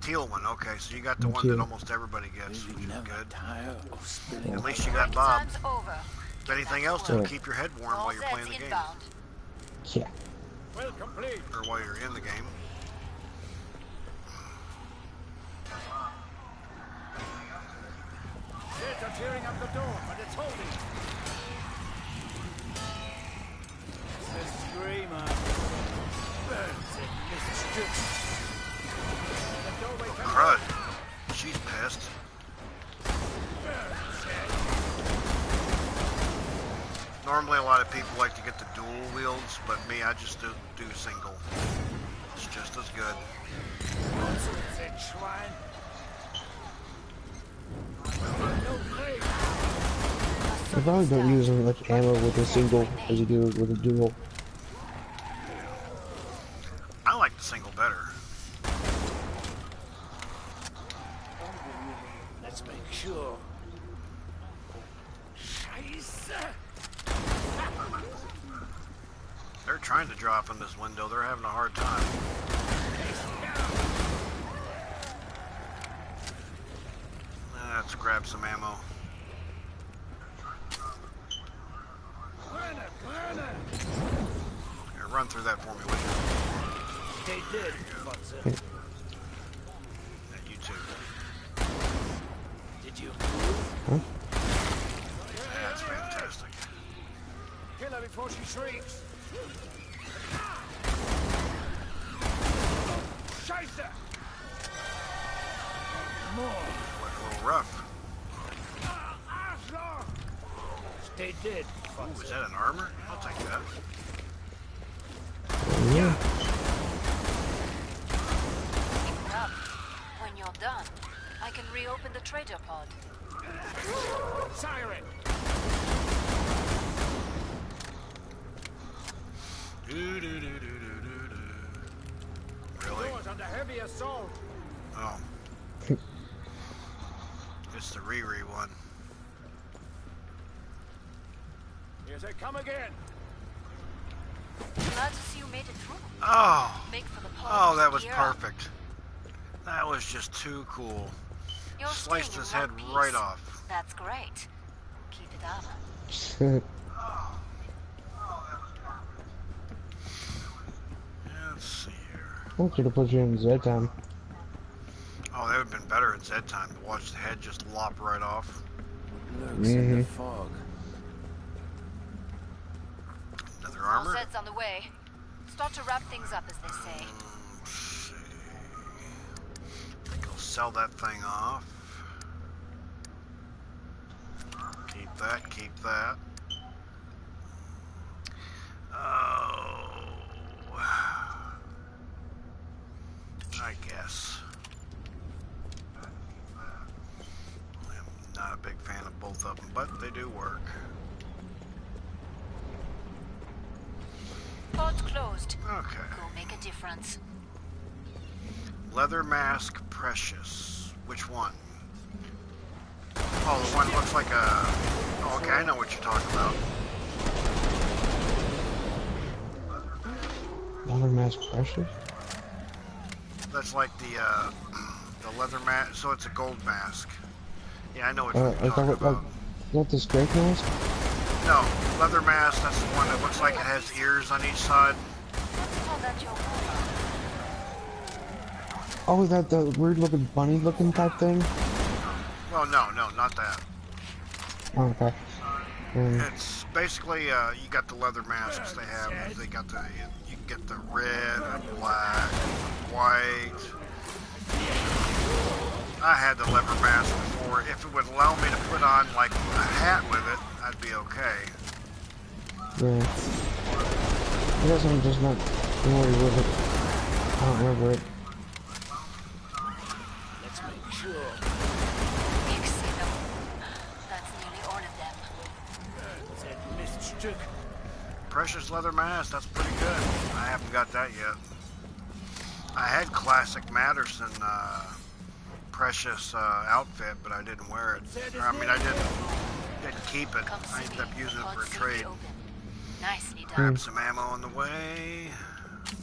Teal one, okay, so you got the one Teal. that almost everybody gets, which is good. Tire of spilling. At least you got Break Bob. time's over. If anything else, it'll keep your head warm while you're playing the game. Inbound. Yeah. Well, complete. Or while you're in the game. Jets are tearing up the door, but it's holding. The screamer burns in mischief. The doorway can Crud. She's pissed. Normally a lot of people like to get the dual wields, but me, I just do single. It's just as good. Said shrine. You probably don't use as much ammo with a single as you do with a dual. I like the single better. Let's make sure. Scheiße. They're trying to drop in this window. They're having a hard time. Let's grab some ammo. Here, run through that for me, will you? They did, Watson. Yeah, you too. Did you move? That's fantastic. kill her before she shrieks. Scheiße! More. Look a little rough. Arschloch! Stay dead, Ooh, is that an armor? I'll take that. Yeah. Up. When you're done, I can reopen the trader pod. Siren! Do, do, do, do, do, do, do. Really? Doors under heavy assault. Oh. It's the Riri one. Here they come again. Glad to see you made it through. Oh. Make for the Oh, pod. that was Gear up. perfect. That was just too cool. You're Sliced staying in his head one piece. right off. That's great. Keep it up. Let's see here. I should have put you in Z time. Oh, that would have been better in Z time to watch the head just lop right off. Lurks in the fog. Another All armor. Zed's on the way. Start to wrap things up, as they say. Let's see. I think I'll sell that thing off. Keep that, keep that. Oh. I guess. I'm not a big fan of both of them, but they do work. Pod's closed. Okay. Go make a difference. Leather mask, precious. Which one? Oh, the one that looks like a... Oh, okay, I know what you're talking about. Leather mask precious? That's like the leather mask, so it's a gold mask. Yeah, I know what I you're thought talking it, about. not the strength mask? No, leather mask, that's the one that looks like it has ears on each side. Let's call that your warm-up. Oh, is that the weird looking bunny looking type thing? Well, no, not that. Oh, okay. It's basically, you got the leather masks they have. They got the, you can get the red, and black, white. I had the leather mask before. If it would allow me to put on, like, a hat with it, I'd be okay. Yeah. I guess I'm just not familiar with it. I don't remember it. Let's make sure. Big signal. That's nearly all of them. Zed mistook. Precious leather mask, that's pretty good. I haven't got that yet. I had classic Matterson, precious outfit, but I didn't wear it. Or, I mean, I didn't keep it. Come I see ended me. up using it Pod's for a safely trade. open. Nicely done. Grab some ammo on the way.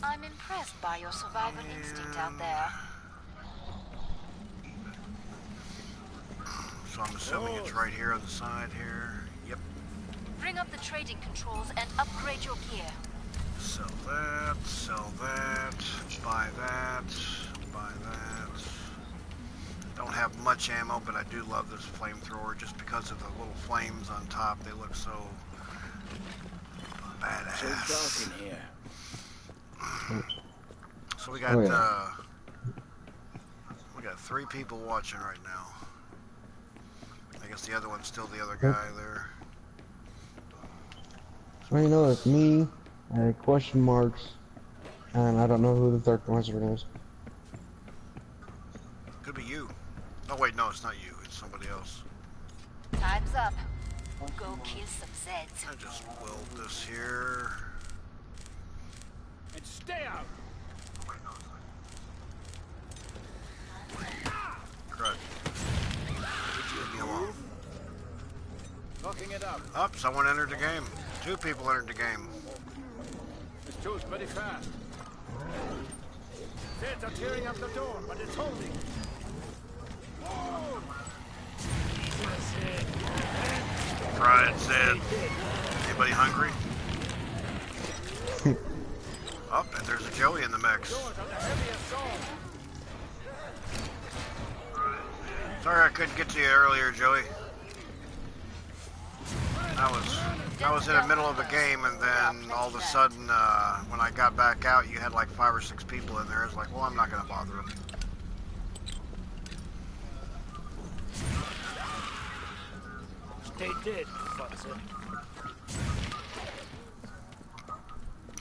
I'm impressed by your survival instinct out there. So I'm assuming it's right here on the side here. Yep. Bring up the trading controls and upgrade your gear. Sell that, buy that, buy that. Don't have much ammo, but I do love this flamethrower just because of the little flames on top. They look so So badass. dark in here. So we got Oh, yeah. we got 3 people watching right now. I guess the other one's still the other guy there. Well, you know, it's me, question marks, and I don't know who the third person is. Could be you. Oh wait, no, it's not you. It's somebody else. Time's up. Go kill some Zeds. I just weld this here. And stay out. Crud. Leave me alone. Locking it up. Up, someone entered the game. 2 people entered the game. This two's very fast. Zeds are tearing up the door, but it's holding. Right, said. Anybody hungry? Up, and there's a Joey in the mix. Doors under heavy assault. Sorry I couldn't get to you earlier, Joey. I was in the middle of a game, and then all of a sudden, when I got back out, you had like 5 or 6 people in there. I was like, well, I'm not gonna bother them. Stay dead, Father.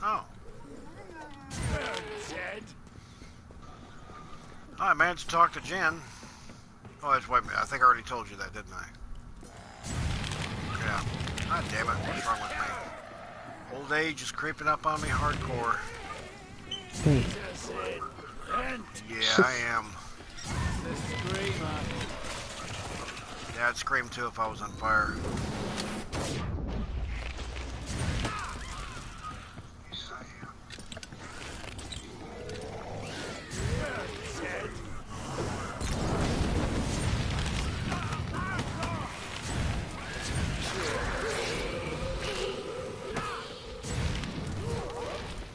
Oh. Zed. I managed to talk to Jen. Oh, wait a minute. I think I already told you that, didn't I? Yeah. God damn it. What's wrong with me? Old age is creeping up on me hardcore. Zed. And Yeah, I am. The screamer. Yeah, I'd scream too if I was on fire.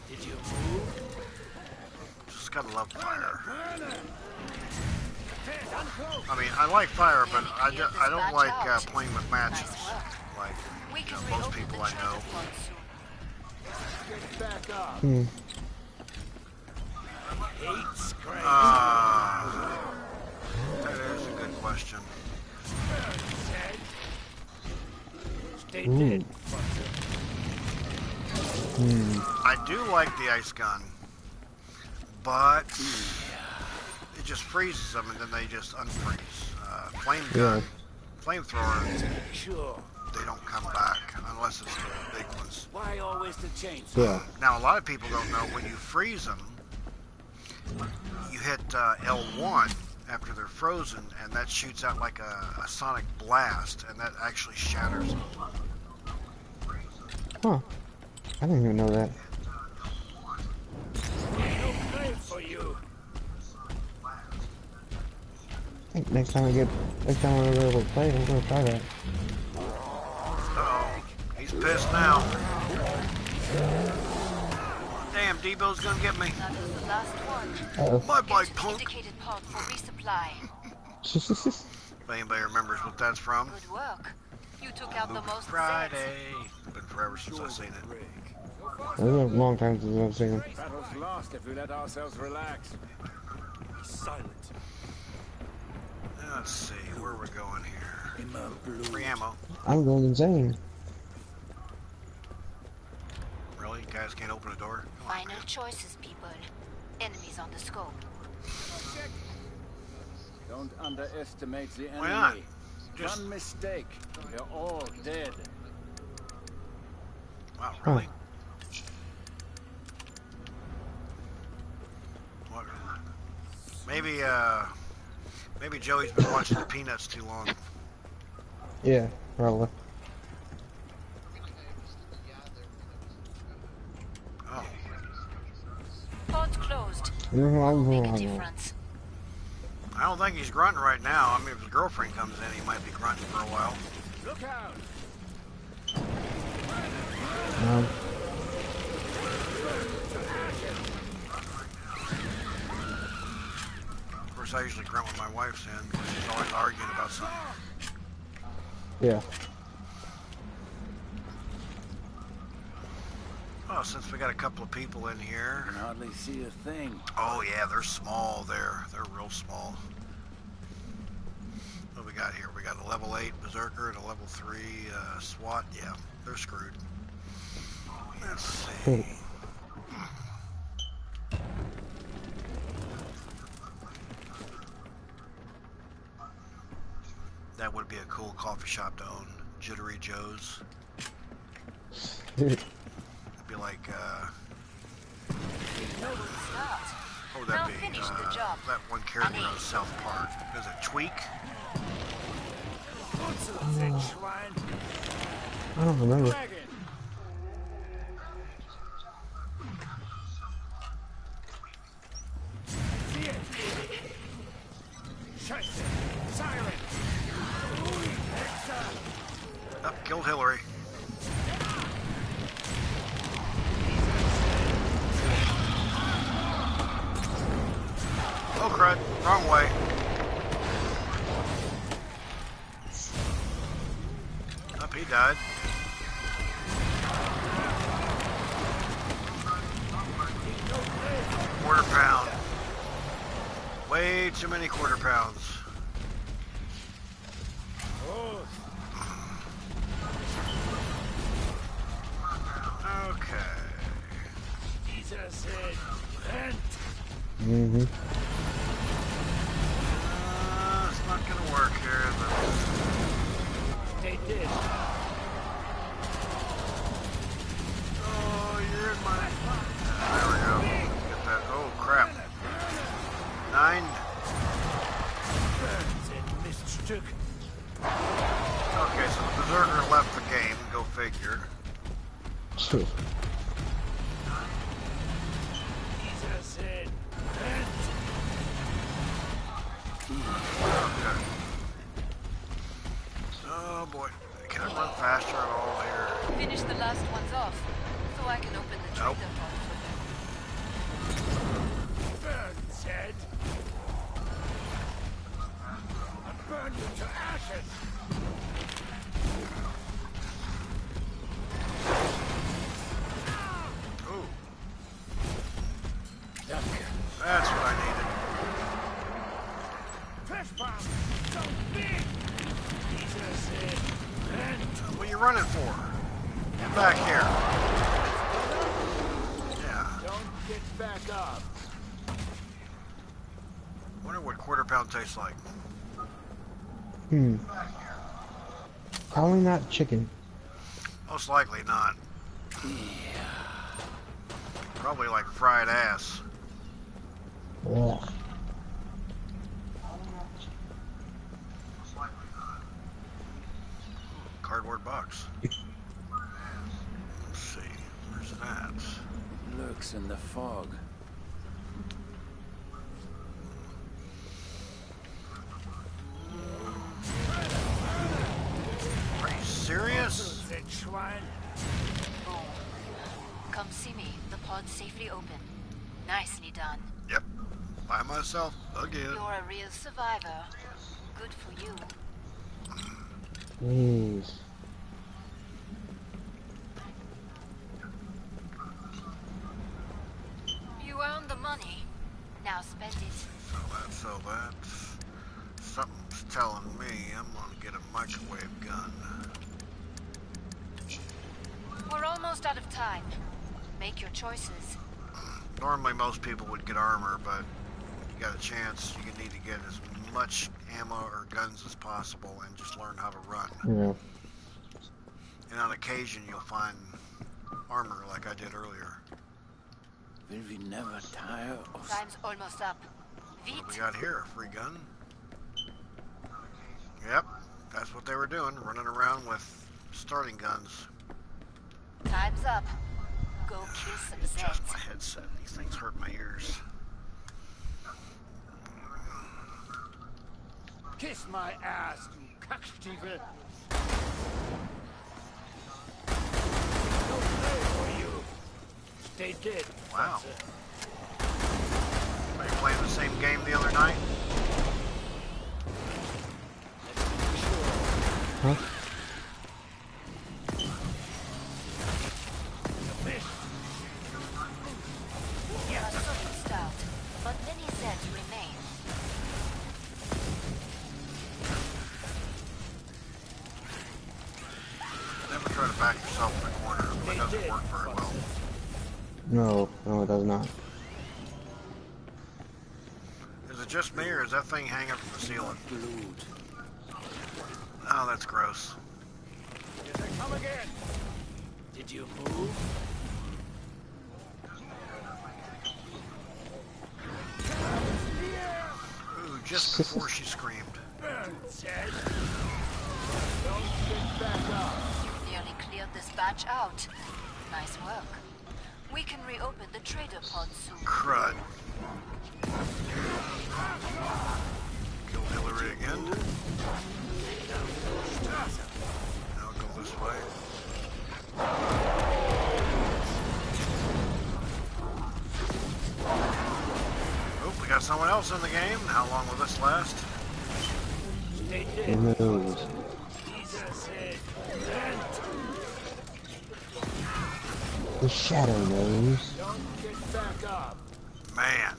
Did you move? Just gotta love fire. I mean, Unclose. I like fire, but I Clear this don't batch like out. playing with matches. Nice work. Like We you can know, most reopen people the I treasure know. vault soon. Get back up. Hmm. Hate scream. That is a good question. Stay Ooh. dead, fucker. I do like the ice gun, but it just freezes them and then they just unfreeze. Flame gun, flamethrower, Sure. they don't come back unless it's the big ones. Why always the chains? Yeah. Now, a lot of people don't know when you freeze them, you hit L1 after they're frozen, and that shoots out like a sonic blast, and that actually shatters them. Huh. I didn't even know that. No play for you. I think next time I'm able to play, I'm gonna try that. Uh-oh. He's pissed now. Damn, Debo's gonna get me. That was the last one. Uh-oh. My Get bike, to the punk. indicated pod for resupply. If anybody remembers what that's from. Good work. You took out the Movie most Friday. Been forever since I've seen it. It's been a long time since I've seen him. Battle's lost if we let ourselves relax. Be silent. Let's see, where we're going here. In my blue. Free ammo. I'm going insane. Really? You guys can't open a door? Come on, Final man. choices, people. Enemies on the scope. Don't underestimate the enemy. Why not? Just, One mistake, they're all dead. wow, really? What? Maybe Joey's been watching the Peanuts too long. Yeah, probably. Oh, Pod's closed. Make a Mm-hmm. difference. I don't think he's grunting right now. I mean, if his girlfriend comes in, he might be grunting for a while. Look out! Of course, I usually grunt when my wife's in, because she's always arguing about something. Yeah. Oh, since we got a couple of people in here. Can hardly see a thing. Oh yeah, they're small there. They're real small. What we got here? We got a level 8 Berserker and a level 3 SWAT. Yeah, they're screwed. Let's see. That would be a cool coffee shop to own. Jittery Joe's. It'd be like, Noble start. what would Now that be? finish the job. That one character on South Park. Is it Tweak? What's the thing, Schwein? I don't remember. Dragon! See it! Scheiße! Siren! Up, killed Hillary. Oh crud, wrong way. Up, he died. Quarter pound. Way too many quarter pounds. Okay. Dieser said, brennt! Mm-hmm. It's not gonna work here, is it? They did. Oh, you're in my... There we go. Get that. Oh, crap. behind. Okay, so the Berserker left the game. Go figure. Okay. Oh boy. Can I run faster at all here? Finish the last ones off, so I can open the Nope. trader pod for them. Burn, Zed! I'll burn you to ashes! Ooh. That's what I needed. Fish bomb! So big! Jesus is What are you running for? Get back here. Yeah. Don't get back up. Wonder what quarter pound tastes like. Probably not chicken. Most likely not. Probably like fried ass. Ugh. Cardboard box. Let's see. Where's that? Lurks in the fog. Are you serious? Boom. Come see me. The pod's safely open. Nicely done. Yep. By myself again. You're a real survivor. Good for you. Jeez. You earned the money. Now spend it. So that's something's telling me I'm gonna get a microwave gun. We're almost out of time. Make your choices. Normally most people would get armor, but you got a chance, you need to get as much ammo or guns as possible and just learn how to run. Yeah. And on occasion you'll find armor like I did earlier. Will we never tire of... Time's almost up. What do we Vite. got here? A free gun? Yep, that's what they were doing, running around with starting guns. Time's up. Go kill some Adjust Zeds. my headset. These things hurt my ears. Kiss my ass, you cockstiefel! No play for you! Stay dead, Wow. Father. Were you playing the same game the other night? Huh? A solid start, but many Zeds remain. Never try to back yourself in a corner. It doesn't work very well. No, no, it does not. Is it just me, or is that thing hanging from the ceiling? Blood. Oh, that's gross. Here they come again! Did you move? Ooh, just before she screamed. Burn, Zed! Don't get back up! You nearly cleared this batch out. Nice work. We can reopen the trader pod soon. Crud. Killed Hillary again. Now go this way. Oh, we got someone else in the game. How long will this last? Stay Who dead! knows? Jesus said, repent! The shadow knows. Don't get back up! Man,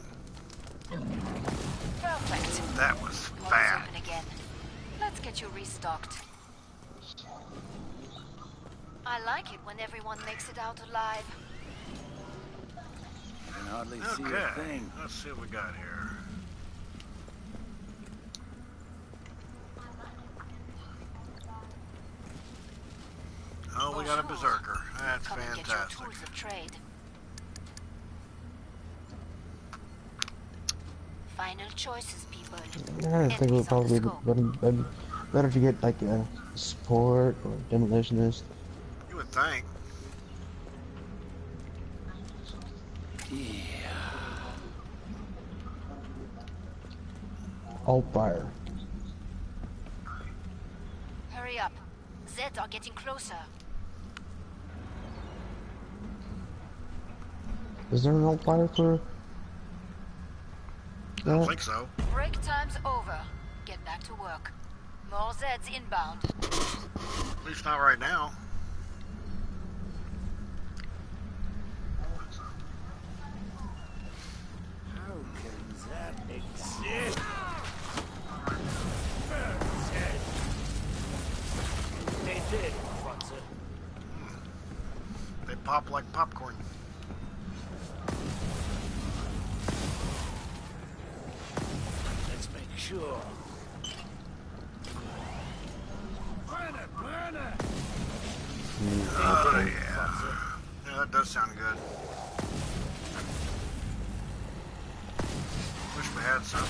Perfect. that was Pod is bad. open again. Let's get you restocked. I like it when everyone makes it out alive. I can hardly see a Okay, thing. let's see what we got here. Oh, we got a berserker. That's Come and get your fantastic. tools of trade. Final choices, people. Yeah, I think it would Enemies on the probably be scope. better to get like a support or demolitionist. You would think. Alt fire. Hurry up. Zeds are getting closer. Is there an alt fire for I don't that? think so. Break time's over. Get back to work. More Zeds inbound. At least not right now. How can that exist? They did, Watson. They pop like popcorn. Let's make sure. Burn it, burn it! Oh, yeah. Yeah, that does sound good. Wish we had some.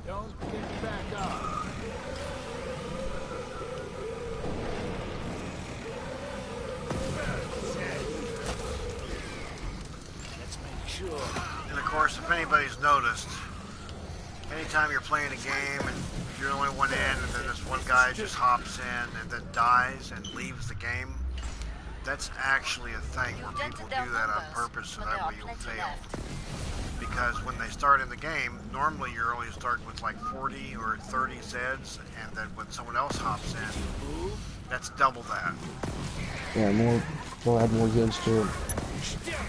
Don't get back up. Let's make sure. And of course, if anybody's noticed, anytime you're playing a game and you're the only one in, and then this one guy just hops in and then dies and leaves the game, that's actually a thing where You've people dented do their that on numbers, purpose so but that there way are you'll plenty fail. left. Because when they start in the game, normally you're only starting with like 40 or 30 Zeds, and then when someone else hops in, that's double that. Yeah, more. They'll add more goods to it.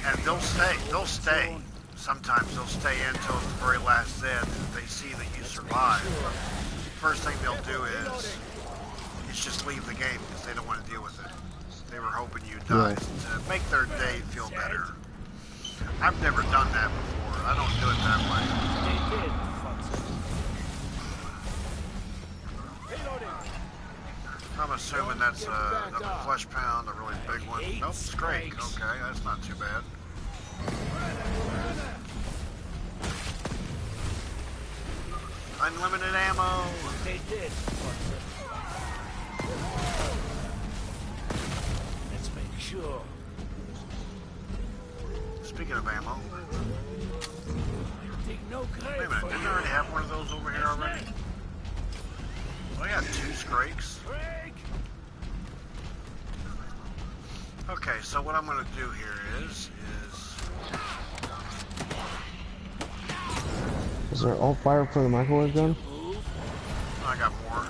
And they'll stay. Sometimes they'll stay in until the very last Zed, and if they see that you survive, first thing they'll do is just leave the game because they don't want to deal with it. They were hoping you'd die to make their day feel better. I've never done that before. I don't do it that way. They did, Watson. Reloading. I'm assuming that's another flesh pound, a really big one. Nope, Scrake. Okay, that's not too bad. Unlimited ammo. They did, Watson. Let's make sure. Speaking of ammo, Dig no grave wait a minute, for didn't you. I already have one of those over here already? Well, I got 2 Scrakes. Break. Okay, so what I'm going to do here is Is there alt fire for the microwave gun? I got more.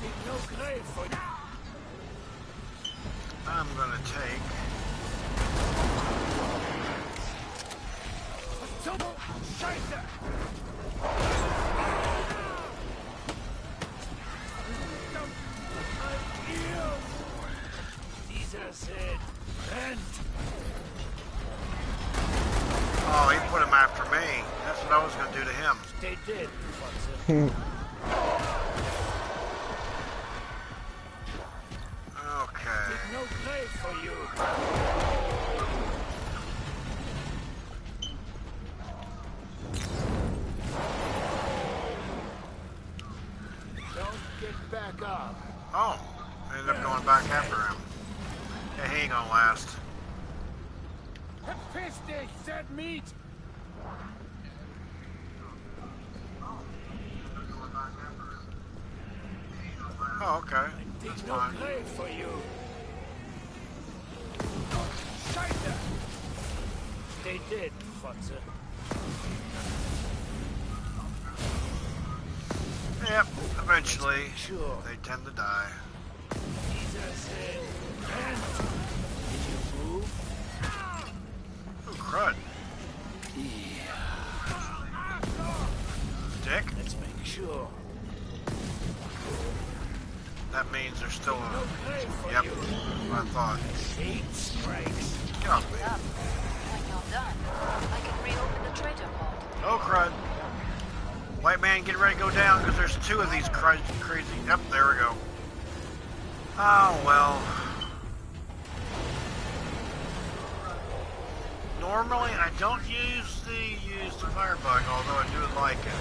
Dig no grave for you. I'm going to take Double. Scheiße. Dieser said, brennt. Oh, he put him after me. That's what I was going to do to him. They did, Watson. Okay. Dig no grave for you. Don't get back up. Oh, I ended up going back after him. Yeah, he ain't gonna last. Verpiss dich, said meat. Oh, okay. Dig That's no fine. grave for you. Scheiße. They did, Fotze. Yep, eventually, Sure. they tend to die. Dieser said, brennt. Did you move? Oh, crud. Dick? Let's make sure. That means there's still No a... grave for Yep, you. what I thought. 8 strikes. Get off me. Up. When you're done, I can reopen the trader pod. Oh, crud. And get ready to go down because there's two of these crazy. Yep, there we go. Oh, well. Normally, I don't use the firebug, although I do like it.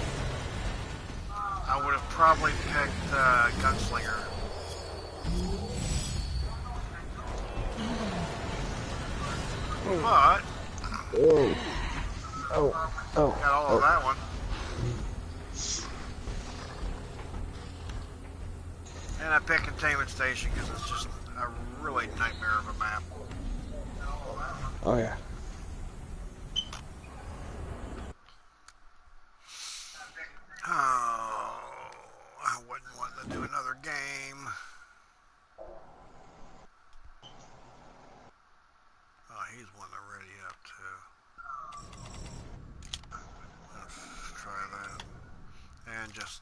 I would have probably picked Gunslinger. But got all of that one. And I picked Containment Station because it's just a really nightmare of a map. Oh yeah. Oh, I wouldn't want to do another game. Oh, he's wanting to ready up too. Let's try that. And just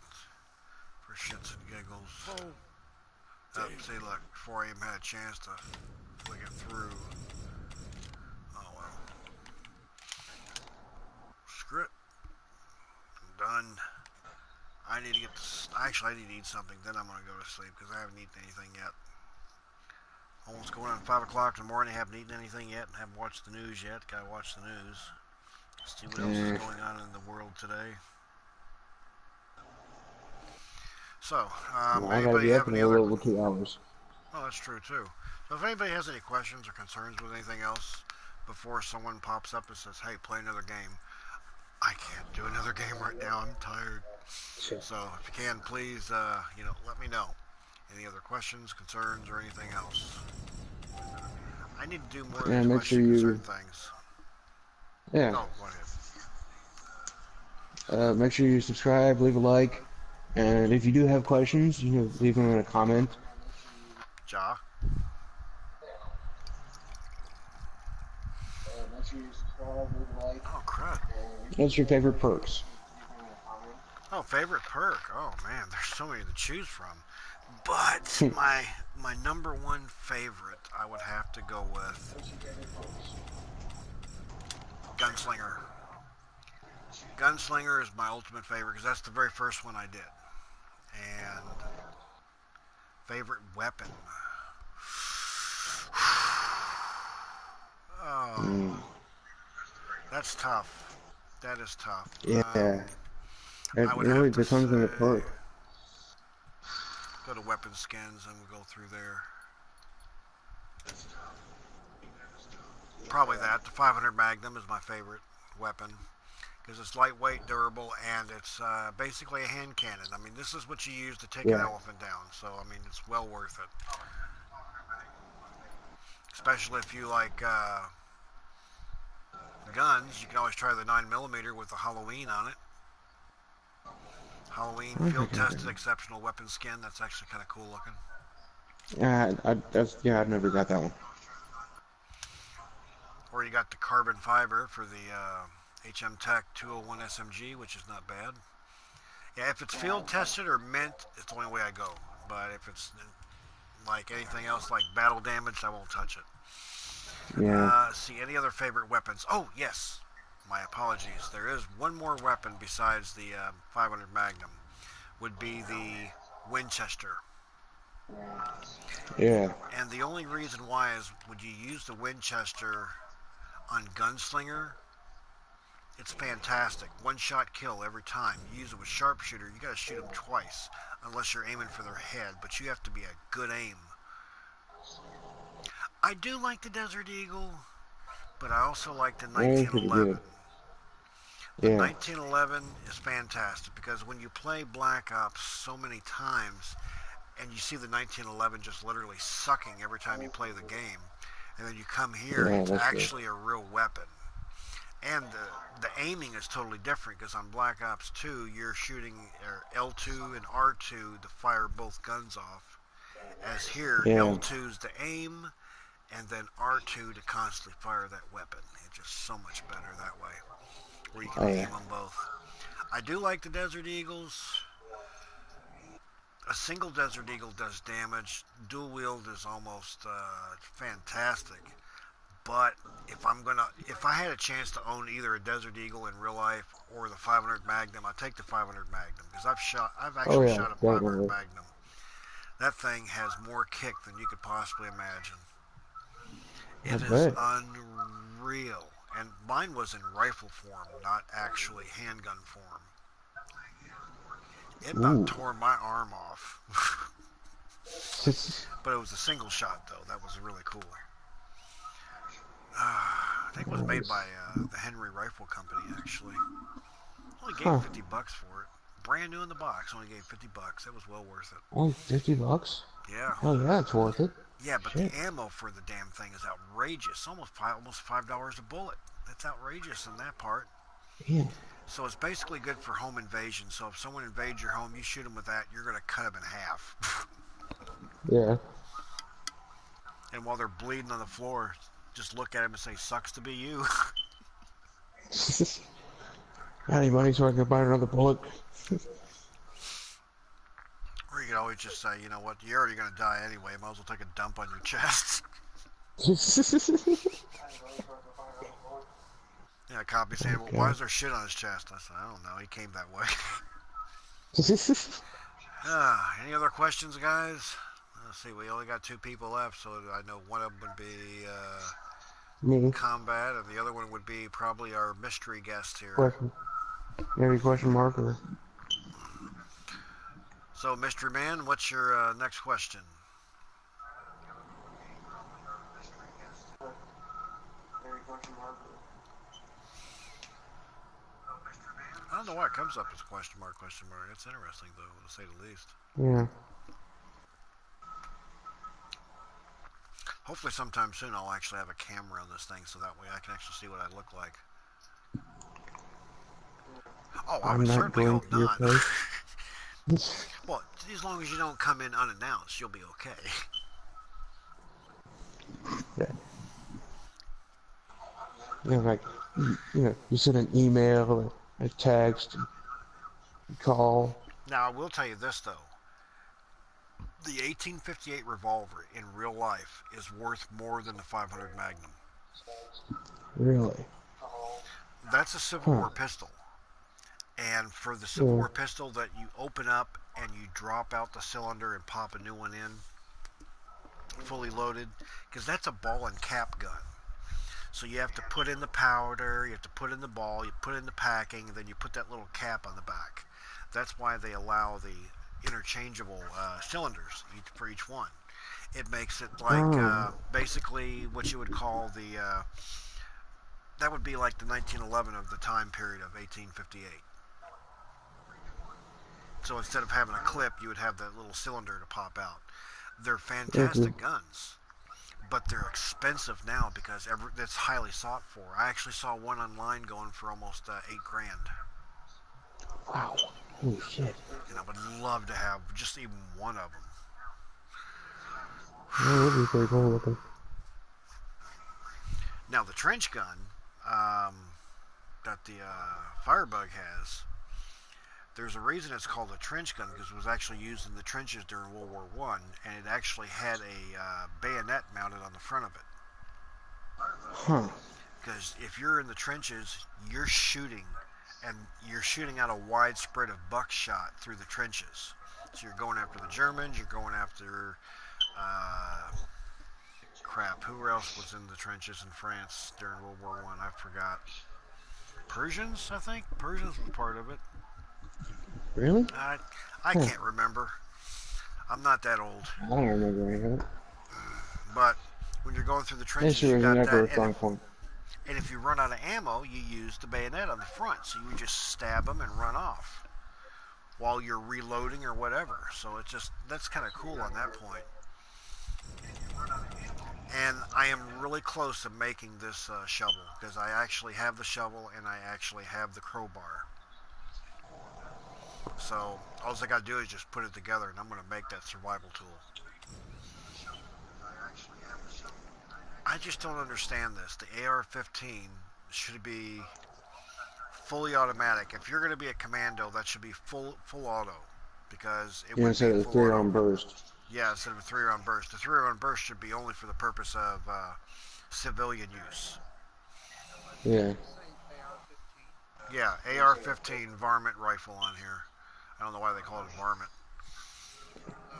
for shits and giggles. See, look, before I even had a chance to flick it through. Oh well. Screw it. I'm done. I need to get this. Actually, I need to eat something. Then I'm going to go to sleep because I haven't eaten anything yet. Almost going on 5 o'clock in the morning. Haven't eaten anything yet. Haven't watched the news yet. Got to watch the news. See what else is going on in the world today. So, Well, I gotta anybody be up have in any a other... little over 2 hours. Oh, that's true, too. So if anybody has any questions or concerns with anything else before someone pops up and says, hey, play another game, I can't do another game right now. I'm tired. Sure. So if you can, please, let me know. Any other questions, concerns, or anything else? I need to do more of Yeah, these make sure question concern you. things. Yeah. Oh, go ahead. Make sure you subscribe, leave a like, and if you do have questions, you can leave them in a comment. Ja. Oh, crud. What's your favorite perks? Oh, favorite perk. Oh, man, there's so many to choose from. But my number one favorite, I would have to go with Gunslinger. Gunslinger is my ultimate favorite because that's the very first one I did. And favorite weapon. Oh, that's tough. That is tough. Yeah, it I would really have to depends on the say perk. go to weapon skins and we'll go through there. Probably that. The 500 Magnum is my favorite weapon because it's lightweight, durable, and it's basically a hand cannon. I mean, this is what you use to take an Yeah, elephant down. So, I mean, it's well worth it. Especially if you like guns, you can always try the 9mm with the Halloween on it. Halloween I field think I tested can. exceptional weapon skin. That's actually kind of cool looking. Yeah, I've never got that one. Or you got the carbon fiber for the HM Tech 201 SMG, which is not bad. Yeah, if it's field tested or mint, it's the only way I go. But if it's like anything else, like battle damage, I won't touch it. Yeah, See, any other favorite weapons? Oh, yes. My apologies. There is one more weapon besides the 500 Magnum. Would be the Winchester. yeah, And the only reason why is would you use the Winchester on Gunslinger? It's fantastic. One shot kill every time. You use it with sharpshooter, you gotta shoot them twice. Unless you're aiming for their head, but you have to be a good aim. I do like the Desert Eagle, but I also like the that is pretty 1911. good. The Yeah, 1911 is fantastic because when you play Black Ops so many times and you see the 1911 just literally sucking every time you play the game, and then you come here, yeah, it's that's good. actually a real weapon. And the aiming is totally different because on Black Ops 2, you're shooting L2 and R2 to fire both guns off. As here, Yeah, L2's to aim, and then R2 to constantly fire that weapon. It's just so much better that way, where you can oh aim yeah, them both. I do like the Desert Eagles. A single Desert Eagle does damage. Dual wield is almost fantastic. But if I had a chance to own either a Desert Eagle in real life or the 500 Magnum, I'd take the 500 Magnum because I've Oh actually yeah, shot a 500 definitely. Magnum. That thing has more kick than you could possibly imagine. I It is bet. unreal. And mine was in rifle form, not actually handgun form. It about Ooh. tore my arm off. But it was a single shot, though. That was really cool. I think it was made by Nice. the Henry Rifle Company, actually. Only gave Huh. 50 bucks for it. Brand new in the box, only gave 50 bucks. It was well worth it. Only $50? Yeah. Hell yeah, it's worth it. Yeah, but the Shit. ammo for the damn thing is outrageous. Almost $5 a bullet. That's outrageous in that part. Damn. So it's basically good for home invasion. So if someone invades your home, you shoot them with that, you're gonna cut them in half. Yeah. And while they're bleeding on the floor, just look at them and say, "Sucks to be you." Got any money so I can buy another bullet? Or you could always just say, "You know what? You're already gonna die anyway. Might as well take a dump on your chest." Yeah, a copy saying, "Well, why Okay. is there shit on his chest?" I said, "I don't know. He came that way." Any other questions, guys? Let's see. We only got two people left, so I know one of them would be Me. combat, and the other one would be probably our mystery guest here. Question. Maybe question mark or So, mystery man, what's your next question? I don't know why it comes up as question mark, question mark. It's interesting, though, to say the least. yeah. Hopefully, sometime soon, I'll actually have a camera on this thing so that way I can actually see what I look like. Oh, I I'm would not certainly going hope to your not. place. Well, as long as you don't come in unannounced, you'll be okay. Yeah. Like you send an email or a text, you call. Now, I will tell you this, though. The 1858 revolver in real life is worth more than the 500 Magnum. Really? That's a Civil Huh. War pistol. And for the Civil Yeah. War pistol that you open up and you drop out the cylinder and pop a new one in, fully loaded, because that's a ball and cap gun. So you have to put in the powder, you have to put in the ball, you put in the packing, and then you put that little cap on the back. That's why they allow the interchangeable cylinders for each one. It makes it like Oh. basically what you would call that would be like the 1911 of the time period of 1858. So instead of having a clip, you would have that little cylinder to pop out. They're Okay. fantastic guns, but they're expensive now because it's highly sought for. I actually saw one online going for almost 8 grand, Wow. Holy shit. and I would love to have just even one of them. That would be pretty cool looking. Now the trench gun um, that the Firebug has, there's a reason it's called a trench gun because it was actually used in the trenches during World War One, and it actually had a bayonet mounted on the front of it. Huh. Because if you're in the trenches, you're shooting, and you're shooting out a wide spread of buckshot through the trenches. So you're going after the Germans, you're going after uh, crap. Who else was in the trenches in France during World War One? I forgot. Persians, I think. Persians was part of it. Really? I I Huh. can't remember. I'm not that old, I don't remember any of it. but when you're going through the trenches, History you was got never that, a strong point. and if you run out of ammo, you use the bayonet on the front, so you just stab them and run off while you're reloading or whatever. So it's just that's kind of cool on that point. And I am really close to making this shovel because I actually have the shovel and I actually have the crowbar. So all I got to do is just put it together, and I'm going to make that survival tool. I just don't understand this. The AR-15 should be fully automatic. If you're going to be a commando, that should be full auto because it You know, wouldn't be instead of the full auto. three-round burst. Yeah, instead of a 3-round burst. The 3-round burst should be only for the purpose of civilian use. Yeah. Yeah, AR-15 varmint rifle on here. I don't know why they call it varmint.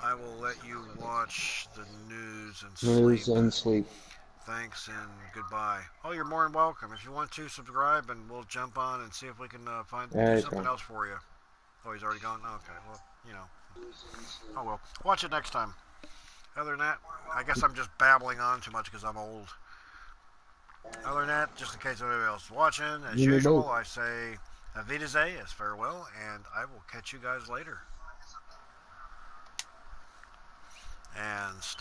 I will let you watch the news and sleep. News and sleep. Thanks and goodbye. Oh, you're more than welcome. If you want to subscribe, and we'll jump on and see if we can do There you something go. else for you. Oh, he's already gone. Okay, well, you know. Oh well. Watch it next time. Other than that, I guess I'm just babbling on too much because I'm old. Other than that, just in case anybody else is watching, as You may usual, both. I say Avidazay as farewell, and I will catch you guys later. And stop.